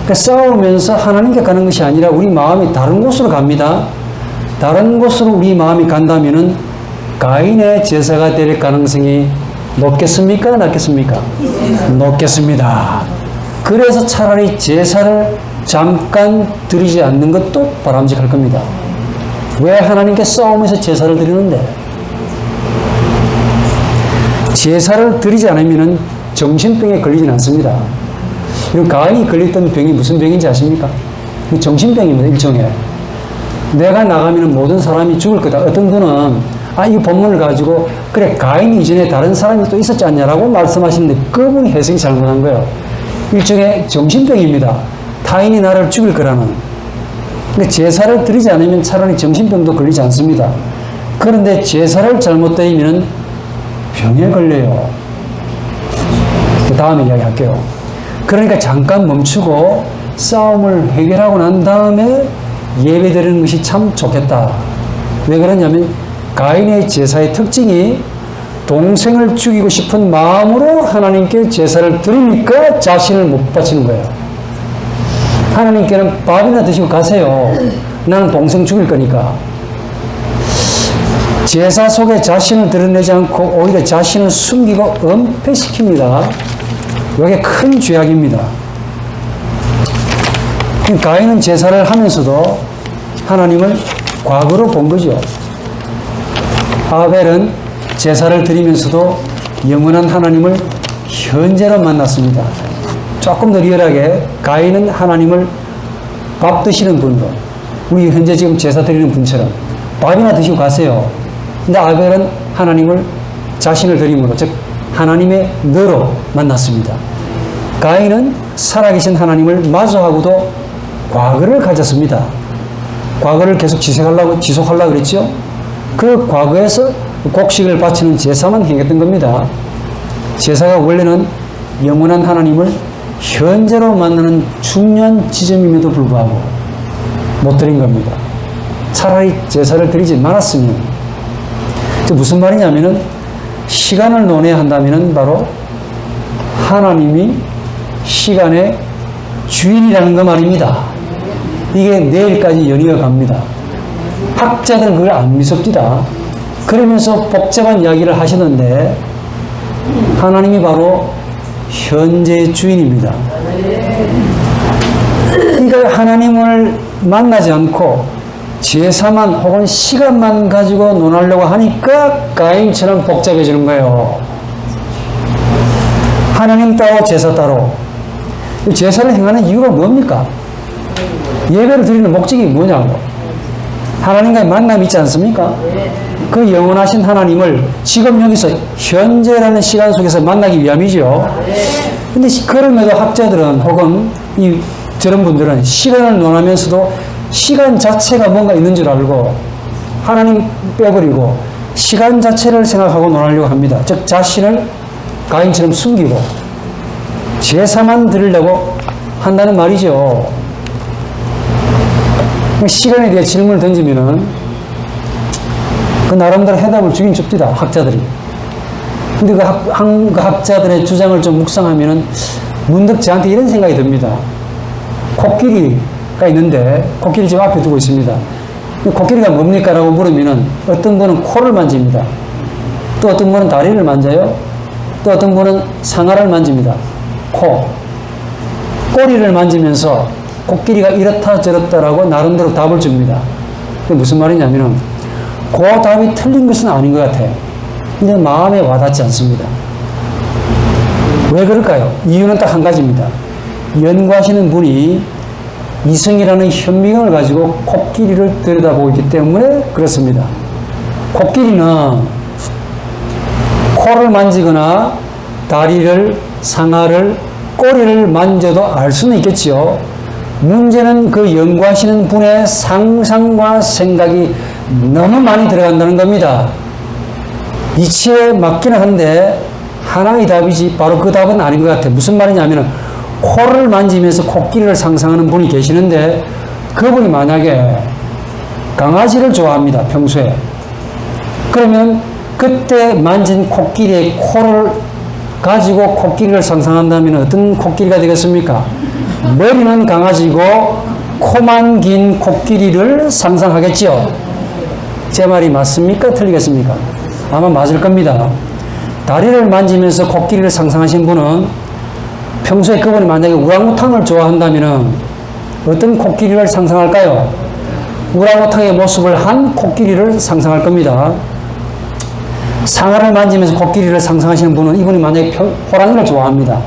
그러니까 싸우면서 하나님께 가는 것이 아니라 우리 마음이 다른 곳으로 갑니다. 다른 곳으로 우리 마음이 간다면은 가인의 제사가 될 가능성이 높겠습니까? 낮겠습니까? 높겠습니다. 그래서 차라리 제사를 잠깐 드리지 않는 것도 바람직할 겁니다. 왜 하나님께 싸우면서 제사를 드리는데? 제사를 드리지 않으면 정신병에 걸리진 않습니다. 가인이 걸렸던 병이 무슨 병인지 아십니까? 정신병입니다. 일종의. 내가 나가면 모든 사람이 죽을 거다. 어떤 분은 이 본문을 가지고 그래 가인 이전에 다른 사람이 또 있었지 않냐라고 말씀하시는데 그분이 해석이 잘못한 거예요. 일종의 정신병입니다. 타인이 나를 죽일 거라는. 그러니까 제사를 드리지 않으면 차라리 정신병도 걸리지 않습니다. 그런데 제사를 잘못 드리면 병에 걸려요. 그 다음에 이야기할게요. 그러니까 잠깐 멈추고 싸움을 해결하고 난 다음에 예배 드리는 것이 참 좋겠다. 왜 그러냐면 가인의 제사의 특징이 동생을 죽이고 싶은 마음으로 하나님께 제사를 드리니까 자신을 못 바치는 거예요. 하나님께는 밥이나 드시고 가세요. 나는 동생 죽일 거니까. 제사 속에 자신을 드러내지 않고 오히려 자신을 숨기고 은폐시킵니다. 이게 큰 죄악입니다. 가인은 제사를 하면서도 하나님을 과거로 본 거죠. 아벨은 제사를 드리면서도 영원한 하나님을 현재로 만났습니다. 조금 더 리얼하게 가인은 하나님을 밥 드시는 분으로, 우리 현재 지금 제사 드리는 분처럼 밥이나 드시고 가세요. 근데 아벨은 하나님을 자신을 드림으로, 즉 하나님의 너로 만났습니다. 가인은 살아계신 하나님을 마주하고도 과거를 가졌습니다. 과거를 계속 지속하려고 그랬죠. 그 과거에서 곡식을 바치는 제사만 행했던 겁니다. 제사가 원래는 영원한 하나님을 현재로 만나는 중요한 지점임에도 불구하고 못 드린 겁니다. 차라리 제사를 드리지 말았으면. 무슨 말이냐면은 시간을 논해야 한다면 바로 하나님이 시간의 주인이라는 거 말입니다. 이게 내일까지 연이어 갑니다. 학자들은 그걸 안 믿습니다. 그러면서 복잡한 이야기를 하시는데 하나님이 바로 현재의 주인입니다. 그러니까 하나님을 만나지 않고 제사만 혹은 시간만 가지고 논하려고 하니까 가인처럼 복잡해지는 거예요. 하나님 따로 제사 따로. 제사를 행하는 이유가 뭡니까? 예배를 드리는 목적이 뭐냐고. 하나님과의 만남이 있지 않습니까? 그 영원하신 하나님을 지금 여기서 현재라는 시간 속에서 만나기 위함이죠. 근데 그럼에도 학자들은 혹은 저런 분들은 시간을 논하면서도 시간 자체가 뭔가 있는 줄 알고 하나님 빼버리고 시간 자체를 생각하고 논하려고 합니다. 즉 자신을 가인처럼 숨기고 제사만 드리려고 한다는 말이죠. 시간에 대해 질문을 던지면은 그 나름대로 해답을 주긴 줍니다. 학자들이. 근데 그 학자들의 주장을 좀 묵상하면은 문득 저한테 이런 생각이 듭니다. 코끼리가 있는데 코끼리 지금 앞에 두고 있습니다. 코끼리가 뭡니까? 라고 물으면은 어떤 분은 코를 만집니다. 또 어떤 분은 다리를 만져요. 또 어떤 분은 상아를 만집니다. 코. 꼬리를 만지면서 코끼리가 이렇다 저렇다라고 나름대로 답을 줍니다. 그게 무슨 말이냐면은 그 답이 틀린 것은 아닌 것 같아요. 근데 마음에 와닿지 않습니다. 왜 그럴까요? 이유는 딱 한 가지입니다. 연구하시는 분이 이성이라는 현미경을 가지고 코끼리를 들여다보고 있기 때문에 그렇습니다. 코끼리는 코를 만지거나 다리를, 상아를, 꼬리를 만져도 알 수는 있겠지요. 문제는 그 연구하시는 분의 상상과 생각이 너무 많이 들어간다는 겁니다. 이치에 맞기는 한데 하나의 답이지 바로 그 답은 아닌 것 같아요. 무슨 말이냐면 코를 만지면서 코끼리를 상상하는 분이 계시는데 그분이 만약에 강아지를 좋아합니다. 평소에. 그러면 그때 만진 코끼리의 코를 가지고 코끼리를 상상한다면 어떤 코끼리가 되겠습니까? 머리는 강아지고 코만 긴 코끼리를 상상하겠지요. 제 말이 맞습니까? 틀리겠습니까? 아마 맞을 겁니다. 다리를 만지면서 코끼리를 상상하신 분은 평소에 그분이 만약에 우랑우탕을 좋아한다면 어떤 코끼리를 상상할까요? 우랑우탕의 모습을 한 코끼리를 상상할 겁니다. 상아를 만지면서 코끼리를 상상하시는 분은 이분이 만약에 호랑이를 좋아합니다.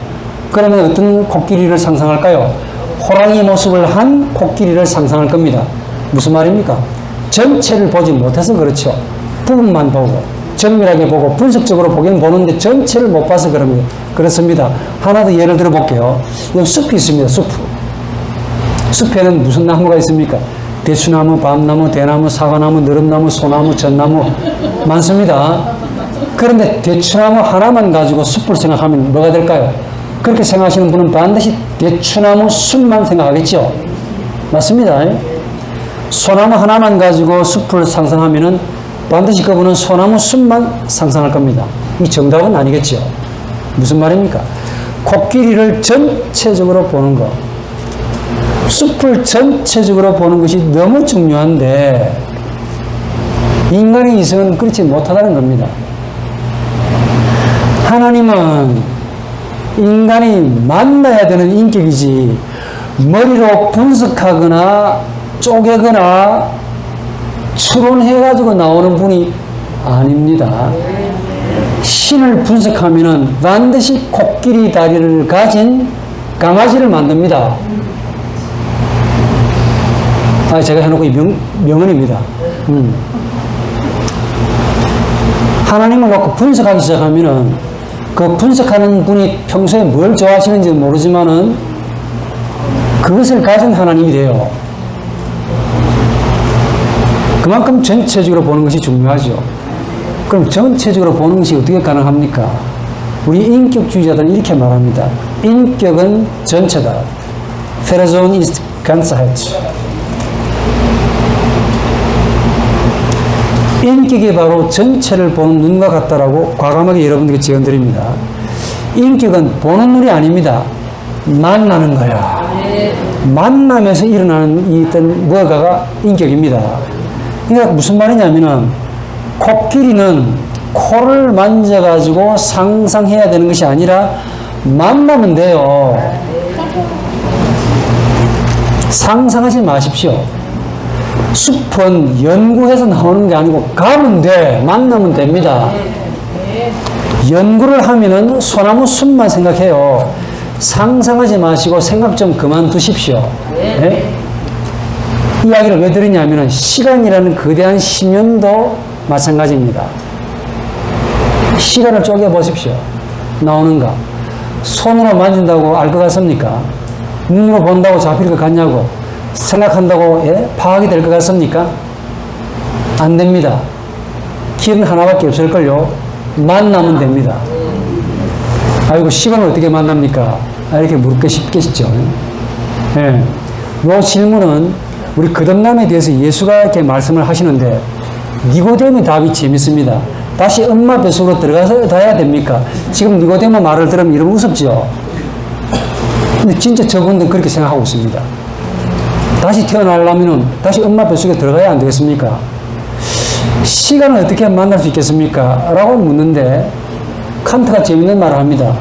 그러면 어떤 코끼리를 상상할까요? 호랑이 모습을 한 코끼리를 상상할 겁니다. 무슨 말입니까? 전체를 보지 못해서 그렇죠. 부분만 보고 정밀하게 보고 분석적으로 보긴 보는데 전체를 못 봐서 그렇습니다. 하나 더 예를 들어 볼게요. 여기 숲이 있습니다. 숲에는 무슨 나무가 있습니까? 대추나무, 밤나무, 대나무, 사과나무, 느릅나무, 소나무, 전나무 많습니다. 그런데 대추나무 하나만 가지고 숲을 생각하면 뭐가 될까요? 그렇게 생각하시는 분은 반드시 대추나무 숲만 생각하겠죠. 맞습니다. 소나무 하나만 가지고 숲을 상상하면은 반드시 그분은 소나무 숲만 상상할 겁니다. 이 정답은 아니겠죠. 무슨 말입니까? 코끼리를 전체적으로 보는 것, 숲을 전체적으로 보는 것이 너무 중요한데 인간의 이성은 그렇지 못하다는 겁니다. 하나님은 인간이 만나야 되는 인격이지 머리로 분석하거나 쪼개거나 추론해가지고 나오는 분이 아닙니다. 신을 분석하면은 반드시 코끼리 다리를 가진 강아지를 만듭니다. 제가 해놓고 명언입니다. 하나님을 놓고 분석하기 시작하면은 그 분석하는 분이 평소에 뭘 좋아하시는지 모르지만은 그것을 가진 하나님이 돼요. 그만큼 전체적으로 보는 것이 중요하죠. 그럼 전체적으로 보는 것이 어떻게 가능합니까? 우리 인격주의자들은 이렇게 말합니다. 인격은 전체다. Person ist Ganzheit. 인격이 바로 전체를 보는 눈과 같다라고 과감하게 여러분들께 제언드립니다. 인격은 보는 눈이 아닙니다. 만나는 거야. 만나면서 일어나는 이 어떤 무언가가 인격입니다. 그러니까 무슨 말이냐면은 코끼리는 코를 만져가지고 상상해야 되는 것이 아니라 만나면 돼요. 상상하지 마십시오. 숲은 연구해서 나오는 게 아니고 가면 돼. 만나면 됩니다. 연구를 하면은 소나무 숲만 생각해요. 상상하지 마시고 생각 좀 그만두십시오. 네? 이야기를 왜 드리냐면은 시간이라는 거대한 심연도 마찬가지입니다. 시간을 쪼개 보십시오. 나오는가? 손으로 만진다고 알 것 같습니까? 눈으로 본다고 잡힐 것 같냐고? 생각한다고 파악이 될 것 같습니까? 안 됩니다. 길은 하나밖에 없을걸요. 만나면 됩니다. 아이고 시간을 어떻게 만납니까? 이렇게 물게 쉽겠죠. 예. 이 질문은 우리 거듭남에 대해서 예수가 이렇게 말씀을 하시는데 니고데모의 답이 재밌습니다. 다시 엄마 뱃속으로 들어가서 다 해야 됩니까? 지금 니고데모 말을 들으면 이러면 우습죠. 근데 진짜 저분들은 그렇게 생각하고 있습니다. 다시 태어나려면 다시 엄마 뱃속에 들어가야 안 되겠습니까? 시간을 어떻게 만날 수 있겠습니까? 라고 묻는데 칸트가 재밌는 말을 합니다.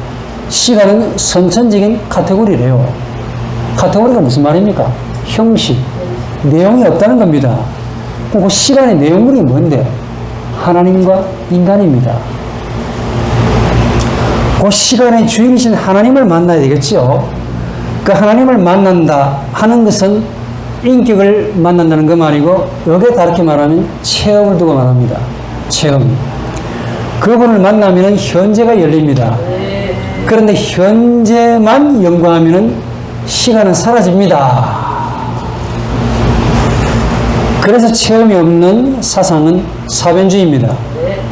시간은 선천적인 카테고리래요. 카테고리가 무슨 말입니까? 형식, 내용이 없다는 겁니다. 그 시간의 내용물이 뭔데? 하나님과 인간입니다. 그 시간의 주인이신 하나님을 만나야 되겠죠. 그 하나님을 만난다 하는 것은 인격을 만난다는 것 말이고 여기에 다르게 말하면 체험을 두고 말합니다. 체험. 그분을 만나면 현재가 열립니다. 그런데 현재만 연구하면 시간은 사라집니다. 그래서 체험이 없는 사상은 사변주의입니다.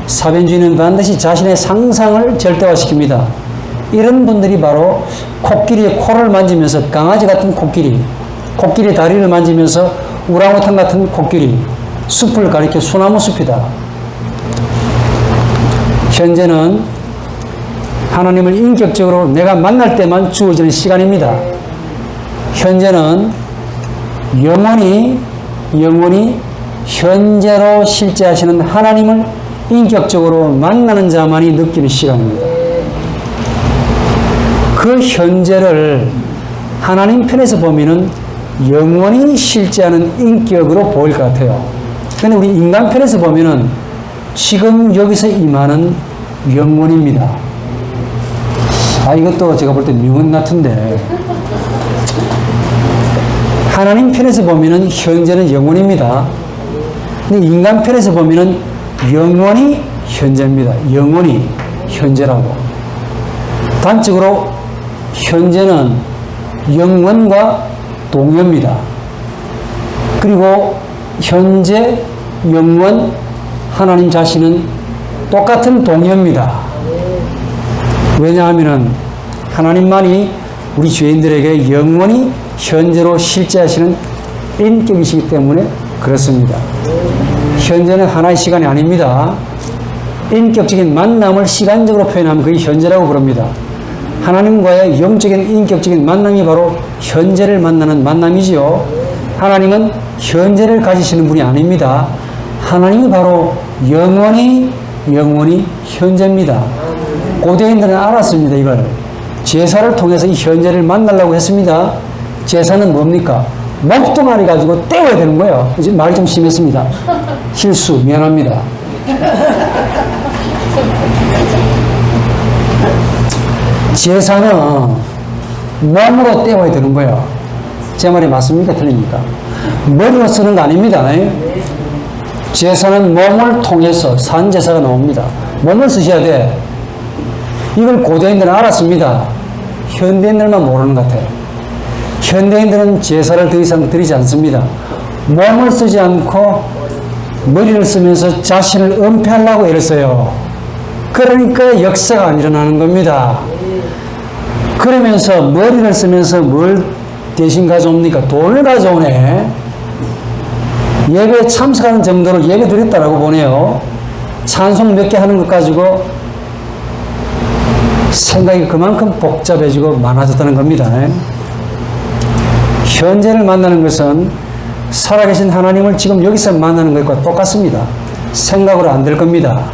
사변주의는 반드시 자신의 상상을 절대화시킵니다. 이런 분들이 바로 코끼리의 코를 만지면서 강아지 같은 코끼리, 코끼리 다리를 만지면서 우랑우탄 같은 코끼리, 숲을 가리켜 소나무 숲이다. 현재는 하나님을 인격적으로 내가 만날 때만 주어지는 시간입니다. 현재는 영원히 현재로 실제하시는 하나님을 인격적으로 만나는 자만이 느끼는 시간입니다. 그 현재를 하나님 편에서 보면은 영원히 실제하는 인격으로 보일 것 같아요. 근데 우리 인간 편에서 보면은 지금 여기서 임하는 영원입니다. 이것도 제가 볼 때 명언 같은데. 하나님 편에서 보면은 현재는 영원입니다. 근데 인간 편에서 보면은 영원히 현재입니다. 영원히 현재라고. 단적으로 현재는 영원과 동요입니다. 그리고 현재, 영원, 하나님 자신은 똑같은 동요입니다. 왜냐하면 하나님만이 우리 죄인들에게 영원히 현재로 실제하시는 인격이시기 때문에 그렇습니다. 현재는 하나의 시간이 아닙니다. 인격적인 만남을 시간적으로 표현하면 그게 현재라고 부릅니다. 하나님과의 영적인 인격적인 만남이 바로 현재를 만나는 만남이지요. 하나님은 현재를 가지시는 분이 아닙니다. 하나님이 바로 영원히 현재입니다. 고대인들은 알았습니다. 이걸 제사를 통해서 이 현재를 만나려고 했습니다. 제사는 뭡니까? 목동아리 가지고 떼어야 되는 거예요. 이제 말이 좀 심했습니다. 실수 미안합니다. 제사는 몸으로 떼어야 되는 거예요. 제 말이 맞습니까? 틀립니까? 머리로 쓰는 거 아닙니다. 제사는 몸을 통해서 산제사가 나옵니다. 몸을 쓰셔야 돼. 이걸 고대인들은 알았습니다. 현대인들만 모르는 것 같아요. 현대인들은 제사를 더 이상 드리지 않습니다. 몸을 쓰지 않고 머리를 쓰면서 자신을 은폐하려고 애를 써요. 그러니까 역사가 안 일어나는 겁니다. 그러면서 머리를 쓰면서 뭘 대신 가져옵니까? 돈을 가져오네. 예배에 참석하는 정도로 예배 드렸다라고 보네요. 찬송 몇 개 하는 것 가지고 생각이 그만큼 복잡해지고 많아졌다는 겁니다. 현재를 만나는 것은 살아계신 하나님을 지금 여기서 만나는 것과 똑같습니다. 생각으로 안 될 겁니다.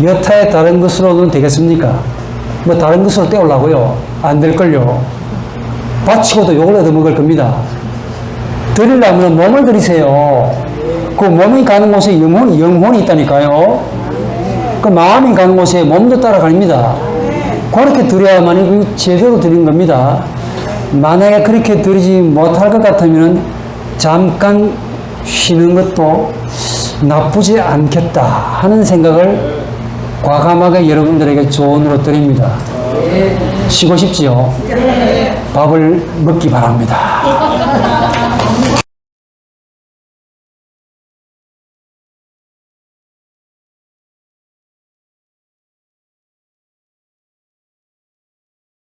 여타의 다른 것으로는 되겠습니까? 뭐 다른 것으로 때우려고요? 안 될걸요. 바치고도 욕을 얻어먹을 겁니다. 드리려면 몸을 드리세요. 그 몸이 가는 곳에 영혼이 있다니까요. 그 마음이 가는 곳에 몸도 따라갑니다. 그렇게 드려야만 제대로 드린 겁니다. 만약에 그렇게 드리지 못할 것 같으면 잠깐 쉬는 것도 나쁘지 않겠다 하는 생각을 과감하게 여러분들에게 조언으로 드립니다. 쉬고 싶지요? 밥을 먹기 바랍니다.